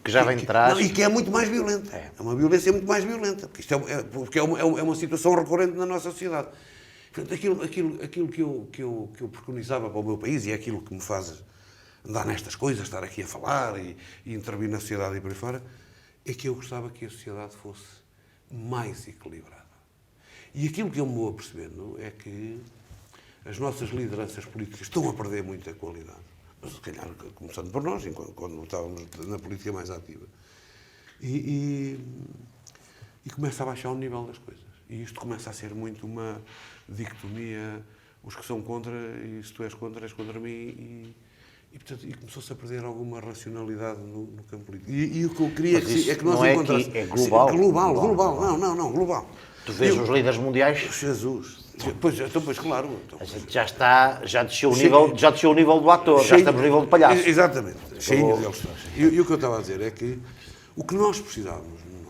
Que já vem de trás. e que é muito mais violenta. É uma violência muito mais violenta. Porque isto é uma situação recorrente na nossa sociedade. Portanto, aquilo que eu preconizava para o meu país, e é aquilo que me faz andar nestas coisas, estar aqui a falar e intervir na sociedade e por aí fora, é que eu gostava que a sociedade fosse mais equilibrada. E aquilo que eu me vou apercebendo é que as nossas lideranças políticas estão a perder muita qualidade. Mas, se calhar, começando por nós, quando estávamos na política mais ativa. E começa a baixar o nível das coisas. E isto começa a ser muito uma dicotomia, os que são contra, e se tu és contra mim, portanto, começou-se a perder alguma racionalidade no campo político. E o que eu queria é que nós encontrássemos... Não é aqui, é global. Sim, global. Não, global. Tu vês os líderes mundiais... Jesus. Pois claro. Então, a gente já desceu o nível do ator, já estamos no nível do palhaço. Exatamente. Cheinho deles. E o que eu estava a dizer é que o que nós precisávamos no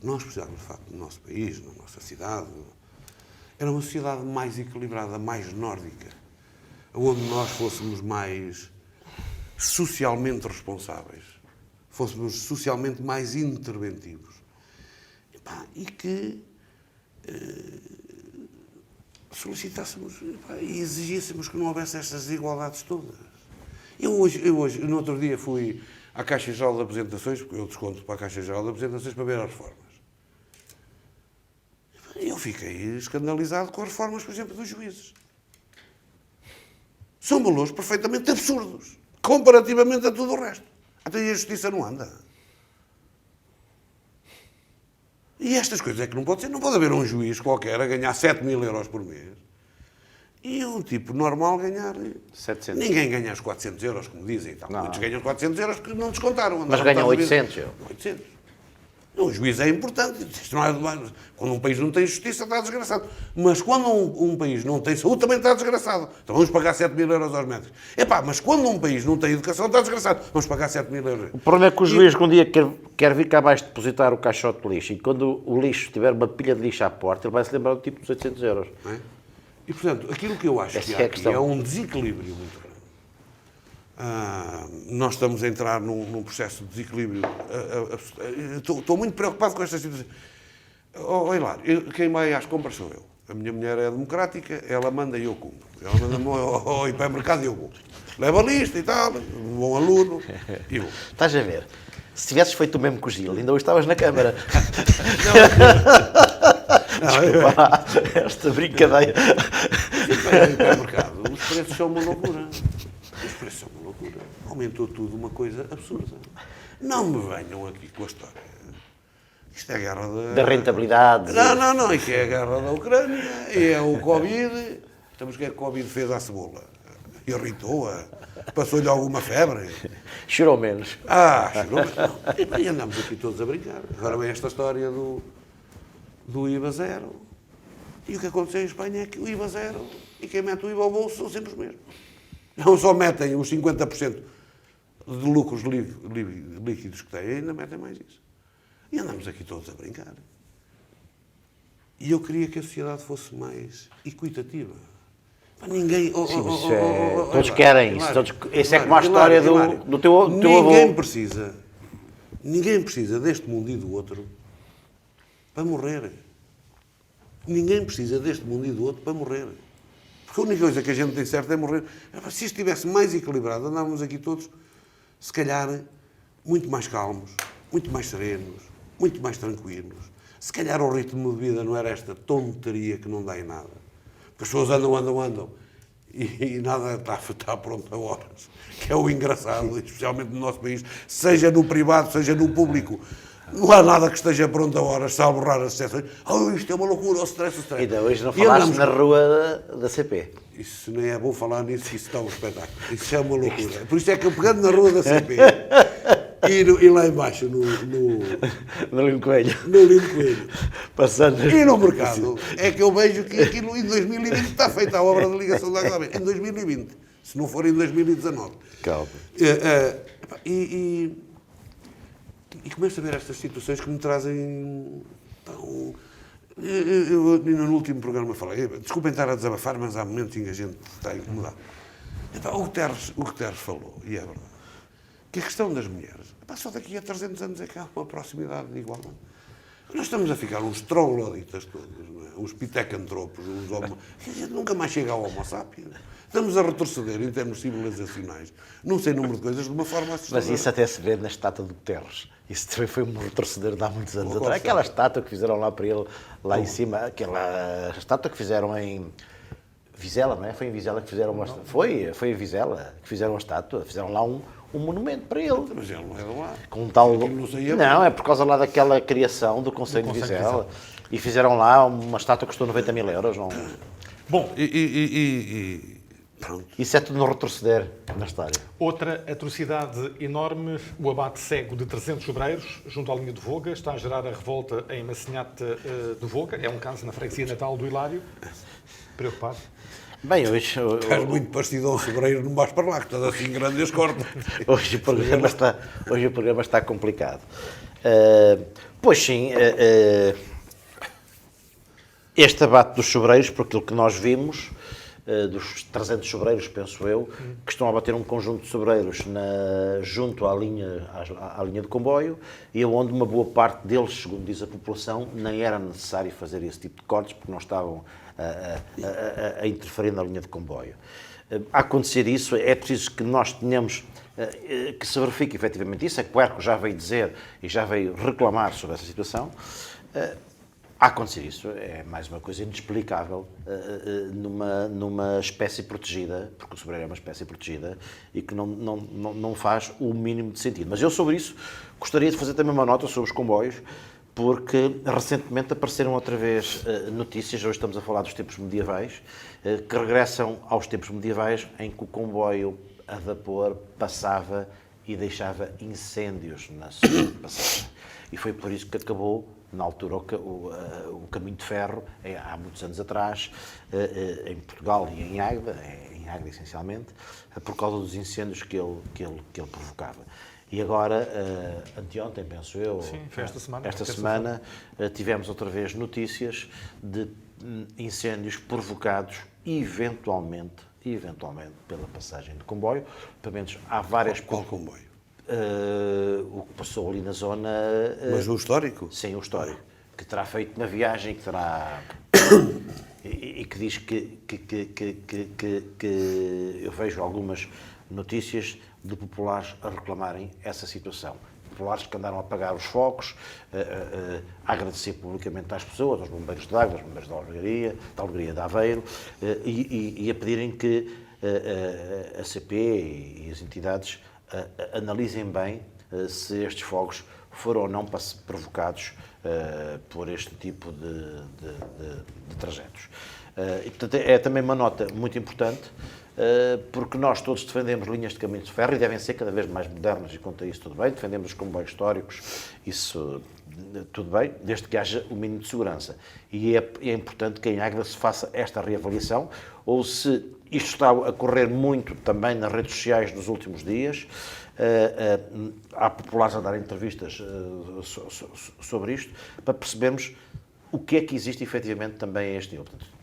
nosso país, de facto, no nosso país, na nossa cidade, era uma sociedade mais equilibrada, mais nórdica, onde nós fôssemos mais socialmente responsáveis, fôssemos socialmente mais interventivos. E que solicitássemos e exigíssemos que não houvesse estas desigualdades todas. Eu hoje, no outro dia, fui à Caixa Geral de Apresentações, porque eu desconto para a Caixa Geral de Apresentações para ver as reformas. Eu fiquei escandalizado com as reformas, por exemplo, dos juízes. São valores perfeitamente absurdos, comparativamente a tudo o resto. Até aí a justiça não anda. E estas coisas é que não pode ser. Não pode haver um juiz qualquer a ganhar 7.000 euros por mês e um tipo normal ganhar... 700. Ninguém ganha os 400 euros, como dizem. Tal. Muitos ganham 400 euros porque não descontaram. Mas ganham 800. 800. O juiz é importante. Isto não é de... Quando um país não tem justiça, está desgraçado. Mas quando um país não tem saúde, também está desgraçado. Então vamos pagar 7.000 euros aos médicos. Mas quando um país não tem educação, está desgraçado. Vamos pagar 7.000 euros. O problema é que o juiz, que um dia quer vir cá abaixo depositar o caixote de lixo, e quando o lixo tiver uma pilha de lixo à porta, ele vai se lembrar do tipo dos 800 euros. É? E, portanto, aquilo que eu acho que há aqui é um desequilíbrio muito grande. Nós estamos a entrar num processo de desequilíbrio. Estou muito preocupado com esta situação. Olha lá, quem vai às compras sou eu. A minha mulher é democrática, ela manda e eu cumpro. Ela manda-me ao hipermercado e eu vou. Leva a lista e tal, um bom aluno e vou. Estás a ver? Se tivesses feito o mesmo com o Gil, ainda hoje estavas na Câmara. Desculpa lá, esta brincadeira. Ao hipermercado, os preços são uma loucura. Os preços são uma loucura. Aumentou tudo uma coisa absurda. Não me venham aqui com a história. Isto é a guerra da rentabilidade. Não. Isto é a guerra da Ucrânia, é o Covid. Estamos que é que o Covid fez à cebola? Irritou-a? Passou-lhe alguma febre? Chorou menos. Chorou menos. E andamos aqui todos a brincar. Agora vem esta história do IVA zero. E o que aconteceu em Espanha é que o IVA zero e quem mete o IVA ao bolso são sempre os mesmos. Não só metem os 50% de lucros líquidos que têm, ainda metem mais isso. E andamos aqui todos a brincar. E eu queria que a sociedade fosse mais equitativa. Ninguém... todos querem isso. Isso é como a história do teu avô. Ninguém precisa deste mundo e do outro para morrer. Ninguém precisa deste mundo e do outro para morrer. Porque a única coisa que a gente tem certo é morrer. Se isto estivesse mais equilibrado, andávamos aqui todos, se calhar, muito mais calmos, muito mais serenos, muito mais tranquilos. Se calhar o ritmo de vida não era esta tonteria que não dá em nada. Porque as pessoas andam e nada está pronto a horas. Que é o engraçado, especialmente no nosso país, seja no privado, seja no público. Não há nada que esteja pronto a horas, salvo raras exceções. Isto é uma loucura, o stress. Ainda hoje não falaste na rua da CP. Isso nem é bom falar nisso, que isso está um espetáculo. Isso é uma loucura. Por isso é que eu pegando na rua da CP e lá embaixo no Lino Coelho. Passando. E no mercado é que eu vejo que aquilo em 2020 está feita a obra de ligação da água. Em 2020, se não for em 2019. Calma. E começo a ver estas situações que me trazem... Eu no último programa falei, desculpem estar a desabafar, mas há momentos em que a gente está incomodado. O Guterres falou, e é verdade, que a questão das mulheres, só daqui a 300 anos é que há uma proximidade de igualdade. Nós estamos a ficar uns trogloditas todos, não é? Uns pitecantropos, uns homo... Quer dizer, nunca mais chega ao homo sapiens. Estamos a retroceder em termos civilizacionais, não sei número de coisas, de uma forma assustadora. Mas isso até se vê na estátua do Guterres. Isso também foi um retroceder de há muitos anos Qual atrás. foi? Aquela estátua que fizeram lá para ele, lá em cima, aquela estátua que fizeram em Vizela, não é? Foi em Vizela que fizeram uma estátua. Foi em Vizela que fizeram uma estátua. Fizeram lá um monumento para ele. Mas ele não é de lá. Com um tal... Aquilo não saía Não, bem. é por causa lá daquela criação do Conselho de Conselho de Vizela. E fizeram lá uma estátua que custou 90 mil euros. Não... Bom, Pronto. Isso é tudo no retroceder na história. outra atrocidade enorme, o abate cego de 300 obreiros junto à linha de Voga, está a gerar a revolta em Massinhata de Voga. É um caso na freguesia natal do Hilário. Preocupado? Bem, hoje Estás muito pastidão sobreiro, não vais para lá, que estás assim grande e as cortas. o programa está complicado. Pois sim, este abate dos sobreiros, por aquilo que nós vimos, dos 300 sobreiros, penso eu, que estão a bater um conjunto de sobreiros junto à linha de comboio, e onde uma boa parte deles, segundo diz a população, nem era necessário fazer esse tipo de cortes, porque não estavam a interferir na linha de comboio. A acontecer isso, é preciso que nós tenhamos, que se verifique efetivamente isso. A Quercus já veio dizer e já veio reclamar sobre essa situação. A acontecer isso é mais uma coisa inexplicável numa espécie protegida, porque o sobreiro é uma espécie protegida e que não faz o mínimo de sentido. Mas eu sobre isso gostaria de fazer também uma nota sobre os comboios, porque recentemente apareceram outra vez notícias, hoje estamos a falar dos tempos medievais, que regressam aos tempos medievais em que o comboio a vapor passava e deixava incêndios na sua passagem. E foi por isso que acabou, na altura, o caminho de ferro, há muitos anos atrás, em Portugal e em Águeda essencialmente, por causa dos incêndios que ele provocava. E agora, anteontem, penso eu, Sim, foi esta semana, tivemos outra vez notícias de incêndios provocados eventualmente pela passagem de comboio. Pelo menos há várias... Qual comboio? O que passou ali na zona... Mas o histórico? Sim, o histórico. Que terá feito uma viagem, que terá... e que diz que eu vejo algumas notícias de populares a reclamarem essa situação. Populares que andaram a apagar os focos, a agradecer publicamente às pessoas, aos bombeiros de Águeda, aos bombeiros da Algaria de Aveiro, e a pedirem que a CP e as entidades analisem bem se estes fogos foram ou não provocados por este tipo de trajetos. E, portanto, é também uma nota muito importante, porque nós todos defendemos linhas de caminho de ferro e devem ser cada vez mais modernas, e quanto a isso tudo bem, defendemos os comboios históricos, isso tudo bem, desde que haja o mínimo de segurança. E é importante que em Águeda se faça esta reavaliação, ou se isto está a correr muito também nas redes sociais nos últimos dias, há populares a dar entrevistas sobre isto, para percebermos o que é que existe efetivamente também a este nível. Portanto,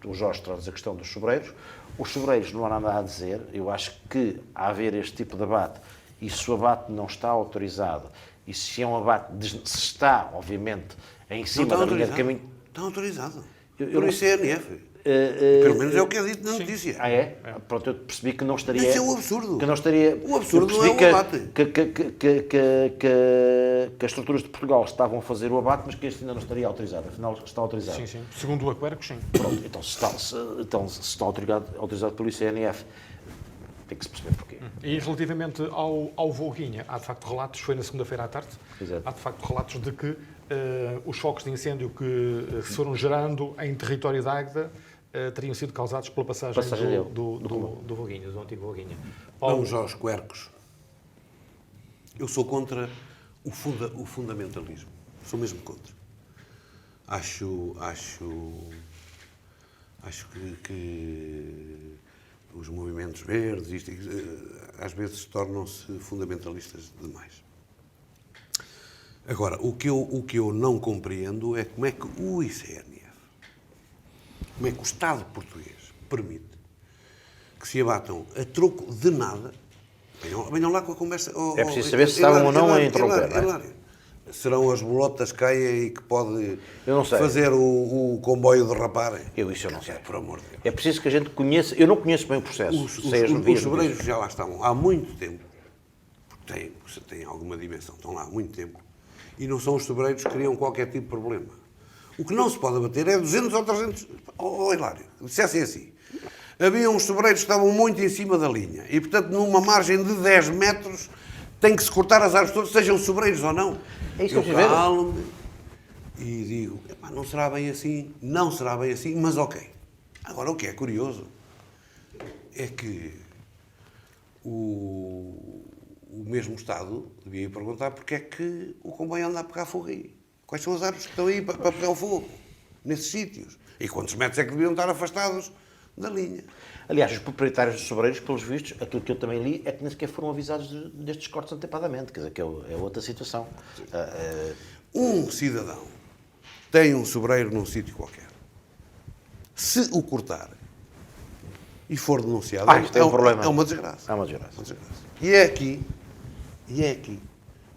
o Jorge traz a questão dos sobreiros. Os sobreiros não há nada a dizer. Eu acho que, a haver este tipo de abate, e se o abate não está autorizado, e se é um abate, se está, obviamente, em cima da linha de caminho... Está autorizado. Eu Por não- ICNF. Pelo menos é o que é dito na notícia. Ah, é? Pronto, eu percebi que não estaria... Isso é um absurdo. Que não estaria... O absurdo eu não é percebi o abate. que as estruturas de Portugal estavam a fazer o abate, mas que este ainda não estaria autorizado. Afinal, está autorizado. Sim, sim. Segundo o Quercus, sim. Pronto, então se está autorizado pelo ICNF, tem que se perceber porquê. E relativamente ao Voguinha, há de facto relatos, foi na segunda-feira à tarde, Exato. há de facto relatos de que os focos de incêndio que se foram gerando em território de Águeda teriam sido causados pela passagem dele, do Voguinha, do antigo Voguinha. Vamos aos Quercus. Eu sou contra o fundamentalismo. Sou mesmo contra. Acho que os movimentos verdes, às vezes tornam-se fundamentalistas demais. Agora, o que eu não compreendo é como é que o ICNF, como é que o Estado português permite que se abatam a troco de nada. Venham lá com a conversa. É preciso saber se estavam ou não a interromper, não é? Hilário, serão as bolotas que caem e que pode Eu não sei. fazer o comboio derrapar? Isso eu não sei. Por amor de Deus. É preciso que a gente conheça. Eu não conheço bem o processo. Os sei as vias sobreiros judiciais. já lá estavam há muito tempo, porque têm alguma dimensão, estão lá há muito tempo, e não são os sobreiros que criam qualquer tipo de problema. O que não se pode abater é 200 ou 300... Hilário, dissessem assim, havia uns sobreiros que estavam muito em cima da linha, e portanto numa margem de 10 metros tem que se cortar as árvores todas, sejam sobreiros ou não. É isso que eu eu estou a ver. calo-me e digo, epá, não será bem assim, mas ok. Agora o que é curioso é que o mesmo Estado devia perguntar porque é que o comboio anda a pegar fogo aí. Quais são as árvores que estão aí para pegar o fogo, nesses sítios? E quantos metros é que deviam estar afastados da linha? Aliás, os proprietários dos sobreiros, pelos vistos, aquilo que eu também li, é que nem sequer foram avisados destes cortes antepadamente, quer dizer, que é outra situação. Um cidadão tem um sobreiro num sítio qualquer. Se o cortar e for denunciado, Isto é um problema. é uma desgraça. É uma desgraça. E é aqui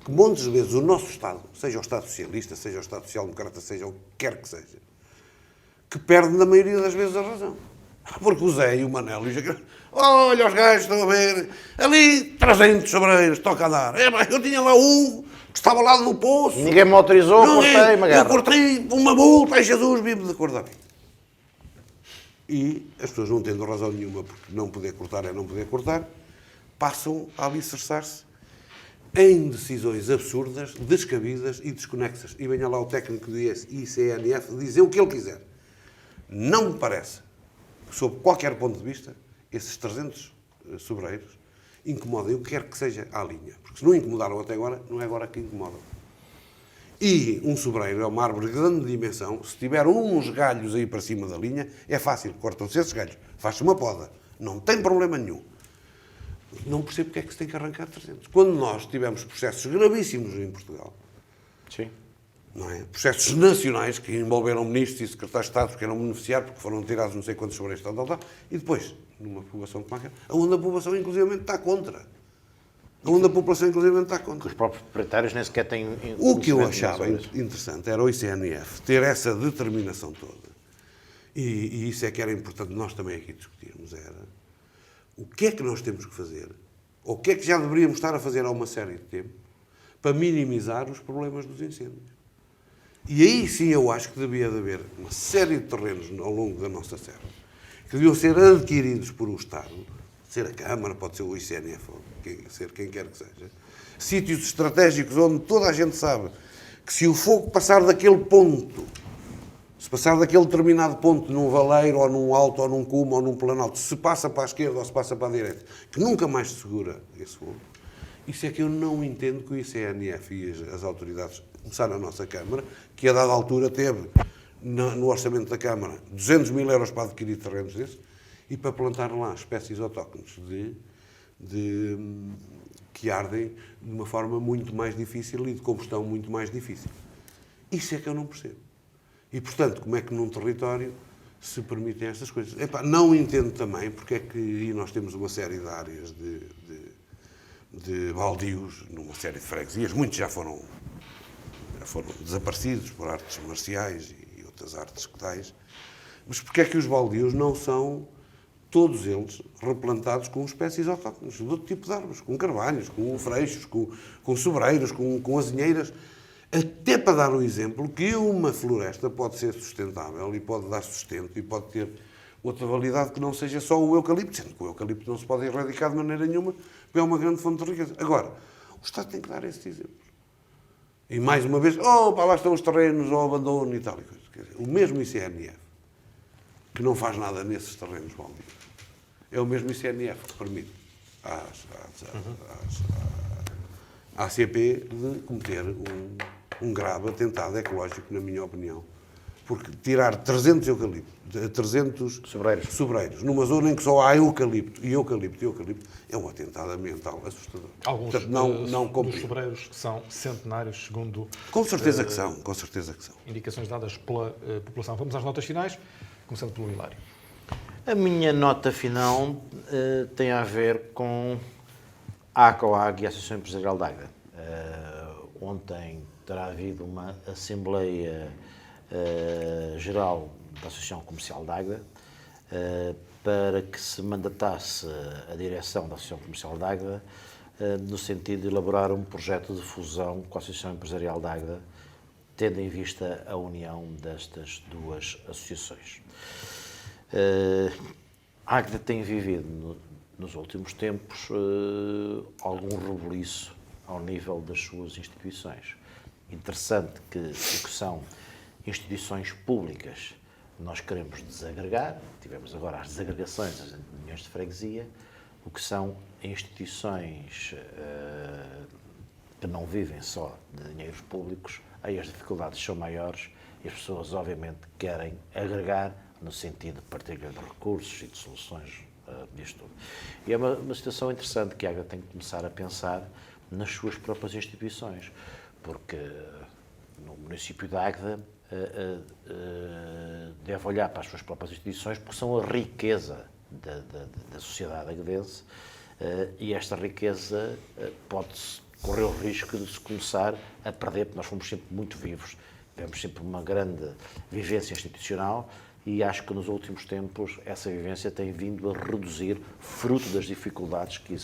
que montes de vezes o nosso Estado, seja o Estado socialista, seja o Estado social-democrata, seja o que quer que seja, que perde na maioria das vezes a razão. Porque o Zé e o Manel e os... Olha, os gajos estão a ver, ali 300 sobreiros, toca a dar. Eu tinha lá um que estava lá no poço. Ninguém me autorizou, cortei uma guerra. Eu cortei uma multa, ai Jesus, vive de acordar. E as pessoas não tendo razão nenhuma, porque não poder cortar é não poder cortar, passam a alicerçar-se em decisões absurdas, descabidas e desconexas. E venha lá o técnico do ICNF dizer o que ele quiser. Não me parece, sob qualquer ponto de vista, esses 300 sobreiros incomodem o que quer que seja à linha. Porque se não incomodaram até agora, não é agora que incomodam. E um sobreiro é uma árvore de grande dimensão. Se tiver uns galhos aí para cima da linha, é fácil. Cortam-se esses galhos. Faz-se uma poda. Não tem problema nenhum. Não percebo porque é que se tem que arrancar 300. Quando nós tivemos processos gravíssimos em Portugal, Sim. não é? Processos nacionais que envolveram ministros e secretários de Estado porque eram beneficiários, porque foram tirados não sei quantos sobreiros, tal. E depois, numa população como aquela, onde a população inclusivamente está contra. Onde a população inclusivamente está contra. Os próprios proprietários nem sequer têm... O que eu conhecimento achava sobre isso. interessante era o ICNF ter essa determinação toda. E isso é que era importante nós também aqui discutirmos. Era o que é que nós temos que fazer, ou o que é que já deveríamos estar a fazer há uma série de tempo, para minimizar os problemas dos incêndios. E aí sim eu acho que devia de haver uma série de terrenos ao longo da nossa serra que deviam ser adquiridos por o Estado, pode ser a Câmara, pode ser o ICNF, ser quem quer que seja, sítios estratégicos onde toda a gente sabe que se o fogo passar daquele ponto, se passar daquele determinado ponto num valeiro, ou num alto, ou num cume, ou num planalto, se passa para a esquerda ou se passa para a direita, que nunca mais se segura esse fogo. Isso é que eu não entendo que o ICNF e as autoridades, começar na nossa Câmara, que a dada altura teve no orçamento da Câmara 200 mil euros para adquirir terrenos desses e para plantar lá espécies autóctones que ardem de uma forma muito mais difícil e de combustão muito mais difícil. Isso é que eu não percebo. E, portanto, como é que num território se permitem estas coisas? Epá, não entendo também porque é que e nós temos uma série de áreas de baldios numa série de freguesias. Muitos já foram desaparecidos por artes marciais e outras artes que tais. Mas porque é que os baldios não são, todos eles, replantados com espécies autóctones, de outro tipo de árvores, com carvalhos, com freixos, com sobreiros, com azinheiras, até para dar um exemplo que uma floresta pode ser sustentável e pode dar sustento e pode ter outra validade que não seja só o eucalipto, sendo que o eucalipto não se pode erradicar de maneira nenhuma, porque é uma grande fonte de riqueza. Agora, o Estado tem que dar esses exemplos. E mais uma vez, lá estão os terrenos, ao abandono e tal. Quer dizer, o mesmo ICNF, que não faz nada nesses terrenos baldios, é o mesmo ICNF que permite à ACP de cometer um grave atentado ecológico, na minha opinião. Porque tirar 300 sobreiros numa zona em que só há eucalipto, é um atentado ambiental assustador. Alguns Portanto, não dos sobreiros que são centenários, segundo com certeza que são. indicações dadas pela população. Vamos às notas finais, começando pelo Hilário. A minha nota final tem a ver com a ACOAG e a Associação Empresarial de Águeda. Ontem terá havido uma Assembleia Geral da Associação Comercial de Águeda para que se mandatasse a direção da Associação Comercial de Águeda no sentido de elaborar um projeto de fusão com a Associação Empresarial de Águeda, tendo em vista a união destas duas associações. A Águeda tem vivido, nos últimos tempos, algum rebuliço ao nível das suas instituições. Interessante que o que são instituições públicas nós queremos desagregar, tivemos agora as desagregações das uniões de freguesia, o que são instituições que não vivem só de dinheiros públicos, aí as dificuldades são maiores e as pessoas obviamente querem agregar no sentido de partilha de recursos e de soluções disto tudo. E é uma situação interessante que a Águeda tem que começar a pensar nas suas próprias instituições, porque no município de Águeda deve olhar para as suas próprias instituições porque são a riqueza da sociedade aguedense e esta riqueza pode correr o risco de se começar a perder, porque nós fomos sempre muito vivos, tivemos sempre uma grande vivência institucional e acho que nos últimos tempos essa vivência tem vindo a reduzir, fruto das dificuldades que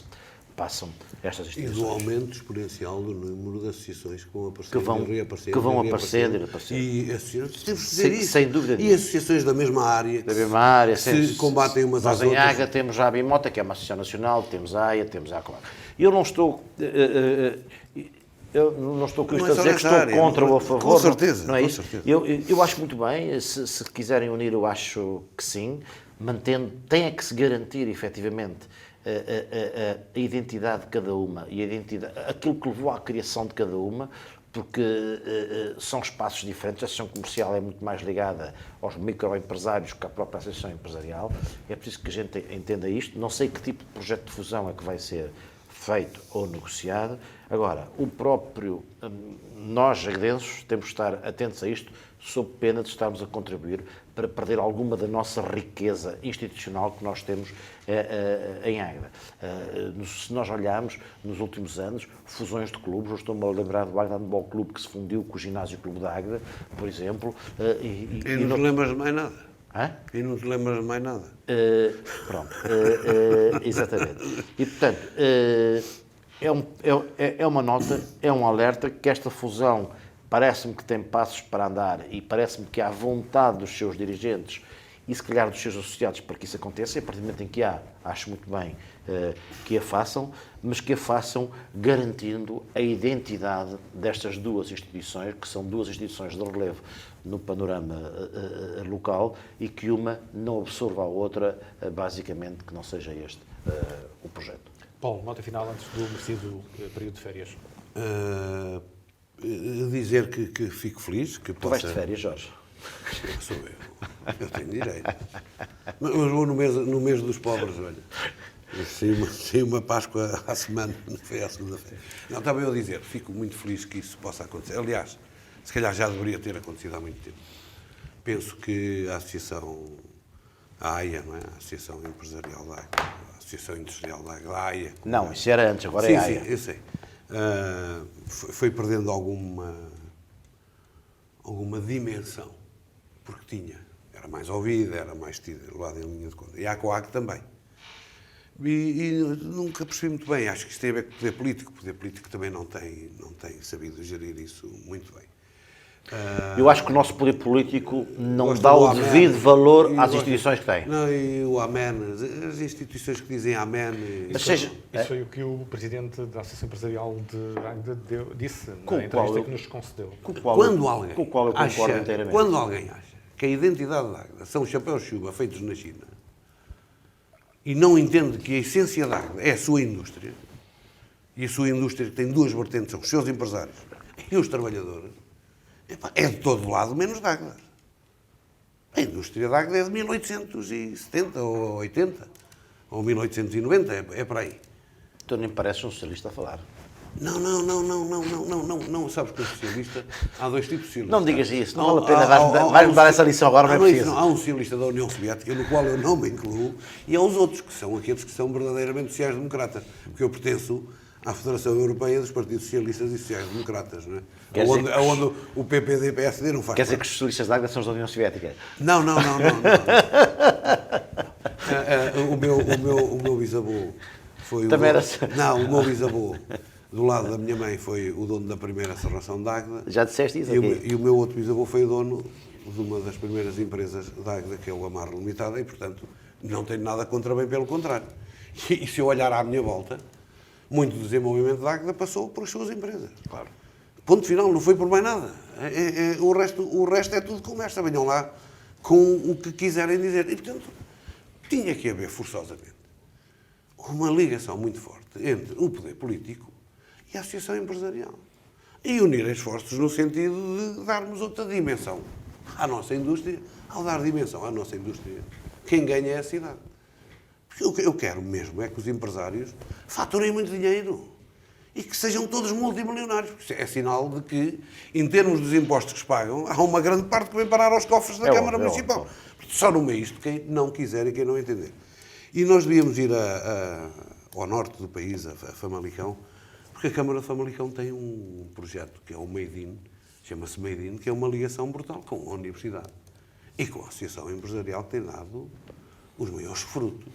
passam estas instituições. E do aumento exponencial do número de associações que vão aparecer e reaparecer. Que vão aparecer. E associações, temos que dizer isso. Sem dúvida. E associações da mesma área. Da mesma área. Se combatem umas às outras. Nós em Águeda temos a Abimota, que é uma associação nacional, temos a AIA, temos a ACLAR. Eu não estou com isto a dizer que estou contra ou a favor. Com certeza. Não é isso? Eu acho muito bem, se quiserem unir, eu acho que sim, mantendo, tem que se garantir efetivamente a identidade de cada uma e aquilo que levou à criação de cada uma, porque são espaços diferentes. A associação comercial é muito mais ligada aos microempresários que à própria associação empresarial. É preciso que a gente entenda isto. Não sei que tipo de projeto de fusão é que vai ser feito ou negociado. Agora, nós, aguedenses, temos de estar atentos a isto, sob pena de estarmos a contribuir para perder alguma da nossa riqueza institucional que nós temos em Águeda. Se nós olharmos, nos últimos anos, fusões de clubes, eu estou-me a lembrar do Águeda Handball Clube que se fundiu com o Ginásio Clube da Águeda, por exemplo. E não te lembras de mais nada. Hã? E não te lembras de mais nada. Pronto. Exatamente. E, portanto, é uma nota, é um alerta que esta fusão parece-me que tem passos para andar e parece-me que há vontade dos seus dirigentes e, se calhar, dos seus associados para que isso aconteça. E a partir do momento em que há, acho muito bem que a façam, mas que a façam garantindo a identidade destas duas instituições, que são duas instituições de relevo no panorama local e que uma não absorva a outra, basicamente, que não seja este o projeto. Paulo, nota final antes do merecido período de férias. Dizer que fico feliz que Tu vais de férias, Jorge? Sou eu tenho direito. Mas vou no mês dos pobres, olha. Saiu uma Páscoa à semana, não foi à segunda-feira. Não, estava eu a dizer, fico muito feliz que isso possa acontecer. Aliás, se calhar já deveria ter acontecido há muito tempo. Penso que a associação, a AIA, não é? A Associação Empresarial da Águeda, a Associação Industrial da Águeda, a AIA. Não, isso era antes, agora sim, é a AIA. Sim, eu sei. Foi perdendo alguma dimensão, porque era mais ouvida, era mais tida lá em linha de conta. E a ACOAG também. E nunca percebi muito bem, acho que isto tem a ver com o poder político. O poder político também não tem sabido gerir isso muito bem. Eu acho que o nosso poder político não dá o devido valor às instituições que tem. Não, e o amém, as instituições que dizem amém. Isso foi o que o presidente da Associação Empresarial de Águeda disse na entrevista que nos concedeu. Com o qual eu concordo inteiramente. Quando alguém acha que a identidade da Águeda são chapéus de chuva feitos na China e não entende que a essência da Águeda é a sua indústria, e a sua indústria tem duas vertentes, são os seus empresários e os trabalhadores, é de todo lado menos da Águeda. A indústria da Águeda é de 1870 ou 80, ou 1890, é por aí. Tu nem pareces um socialista a falar. Não, sabes que o socialista, há dois tipos de socialistas. Não digas isso, não vale a pena, vais-me dar essa lição agora, não é preciso. Há um socialista da União Soviética, no qual eu não me incluo, e há os outros, que são aqueles que são verdadeiramente sociais-democratas, porque eu pertenço à Federação Europeia dos Partidos Socialistas e Sociais-Democratas, não é? Quer dizer Onde o PPD e PSD não faz Quer dizer que parte. os socialistas de Águeda são os da União Soviética? Não. O meu bisavô foi Também era... Não, o meu bisavô, do lado da minha mãe, foi o dono da primeira serração de Águeda. Já disseste isso? E o meu outro bisavô foi o dono de uma das primeiras empresas de Águeda, que é o Amarra Limitada, e, portanto, não tenho nada contra, bem pelo contrário. E se eu olhar à minha volta, muito do desenvolvimento de Águeda passou por as suas empresas. Claro. Ponto final, não foi por mais nada. O resto é tudo conversa. Venham lá com o que quiserem dizer. E, portanto, tinha que haver, forçosamente, uma ligação muito forte entre o poder político e a associação empresarial. E unir esforços no sentido de darmos outra dimensão à nossa indústria. Ao dar dimensão à nossa indústria, quem ganha é a cidade. Porque o que eu quero mesmo é que os empresários faturem muito dinheiro e que sejam todos multimilionários. Porque é sinal de que, em termos dos impostos que se pagam, há uma grande parte que vem parar aos cofres da Câmara Municipal. Só numa isto quem não quiser e quem não entender. E nós devíamos ir ao norte do país, a Famalicão, porque a Câmara de Famalicão tem um projeto que é o Made in, chama-se Made in, que é uma ligação brutal com a Universidade e com a Associação Empresarial, que tem dado os maiores frutos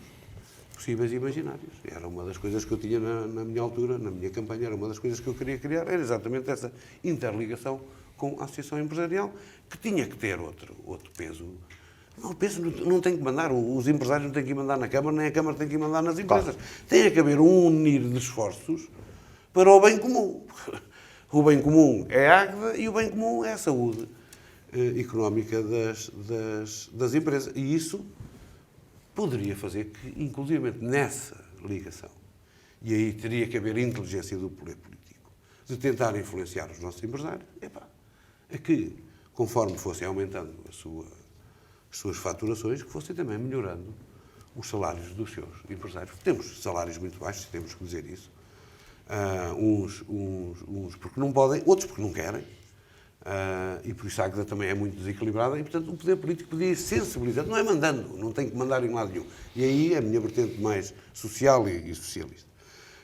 possíveis e imaginários. Era uma das coisas que eu tinha na minha altura, na minha campanha, era uma das coisas que eu queria criar, era exatamente essa interligação com a Associação Empresarial, que tinha que ter outro peso. Não, o peso não tem que mandar, os empresários não têm que mandar na Câmara, nem a Câmara tem que mandar nas empresas. Claro. Tem que haver um unir de esforços para o bem comum. O bem comum é a Águeda e o bem comum é a saúde económica das empresas. E isso poderia fazer que, inclusive nessa ligação, e aí teria que haver inteligência do poder político, de tentar influenciar os nossos empresários, é que, conforme fossem aumentando as suas faturações, que fossem também melhorando os salários dos seus empresários. Temos salários muito baixos, temos que dizer isso. Uns porque não podem, outros porque não querem. E por isso a Águeda também é muito desequilibrada e, portanto, o poder político podia sensibilizar, não é mandando, não tem que mandar em lado nenhum. E aí a minha vertente mais social e socialista.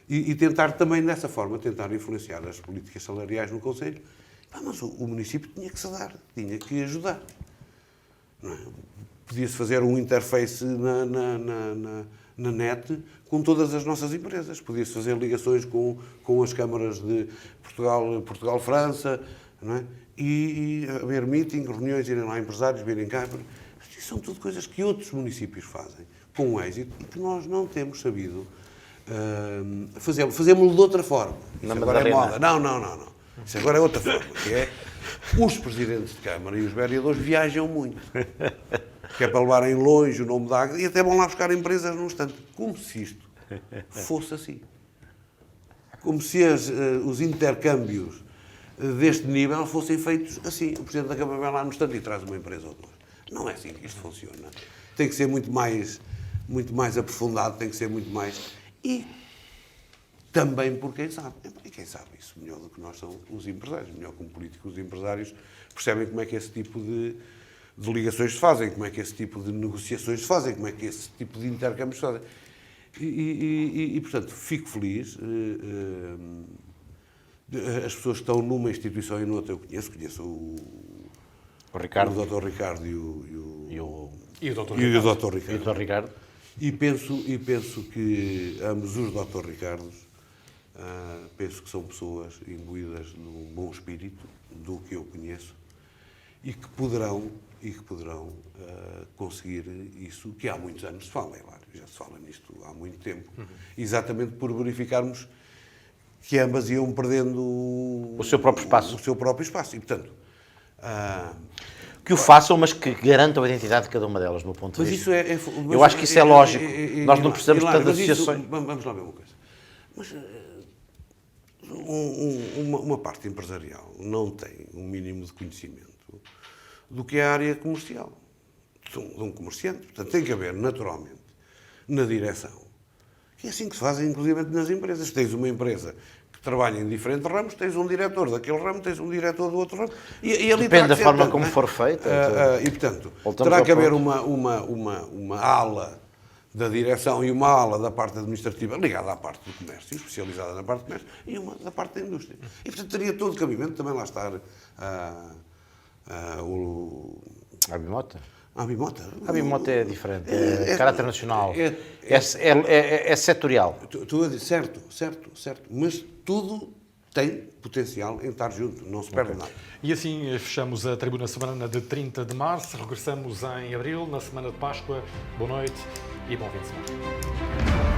E tentar também, dessa forma, tentar influenciar as políticas salariais no Conselho. Mas o município tinha que se dar, tinha que ajudar. Não é? Podia-se fazer um interface na net com todas as nossas empresas. Podia-se fazer ligações com as câmaras de Portugal-França, não é? E haver meeting, reuniões, irem lá empresários, virem cá. Isto são tudo coisas que outros municípios fazem com êxito e que nós não temos sabido fazemos-lo de outra forma. Isso agora é moda. Não. Isso agora é outra forma, que é os presidentes de Câmara e os vereadores viajam muito. Que é para levarem longe o nome da Águeda e até vão lá buscar empresas num instante. Como se isto fosse assim. Como se os intercâmbios deste nível fossem feitos assim. O Presidente da Câmara vai lá no instante e traz uma empresa ou duas. Não é assim que isto funciona. Tem que ser muito mais aprofundado, tem que ser muito mais... E também por quem sabe. E quem sabe isso melhor do que nós são os empresários. Melhor como políticos, os empresários percebem como é que esse tipo de ligações se fazem, como é que esse tipo de negociações se fazem, como é que esse tipo de intercâmbios se fazem. E portanto, fico feliz. As pessoas que estão numa instituição e noutra, eu conheço o Ricardo. O Dr. Ricardo e o Dr. Ricardo. E penso que ambos os Dr. Ricardos, penso que são pessoas imbuídas num bom espírito, do que eu conheço, e que poderão conseguir isso, que há muitos anos se fala, já se fala nisto há muito tempo, exatamente por verificarmos que ambas iam perdendo o seu próprio espaço. O seu próprio espaço. E, portanto... que o façam, mas que garantam a identidade de cada uma delas, do meu ponto de vista. Eu acho que isso é lógico. Nós não precisamos tanto de associações. Vamos lá ver uma coisa. Mas uma parte empresarial não tem um mínimo de conhecimento do que é a área comercial de um comerciante. Portanto, tem que haver, naturalmente, na direção. Que é assim que se faz, inclusive, nas empresas. Tens uma empresa que trabalha em diferentes ramos, tens um diretor daquele ramo, tens um diretor do outro ramo. E ali depende da forma como for feita. E, portanto, terá que haver uma ala da direção e uma ala da parte administrativa ligada à parte do comércio, especializada na parte do comércio, e uma da parte da indústria. E, portanto, teria todo o cabimento também lá estar A Bimota? a Bimota. A Bimota é diferente, é caráter nacional, é setorial. Estou a dizer, certo, mas tudo tem potencial em estar junto, não se perde nada. E assim fechamos a Tribuna Soberana de 30 de março. Regressamos em abril, na semana de Páscoa. Boa noite e bom fim de semana.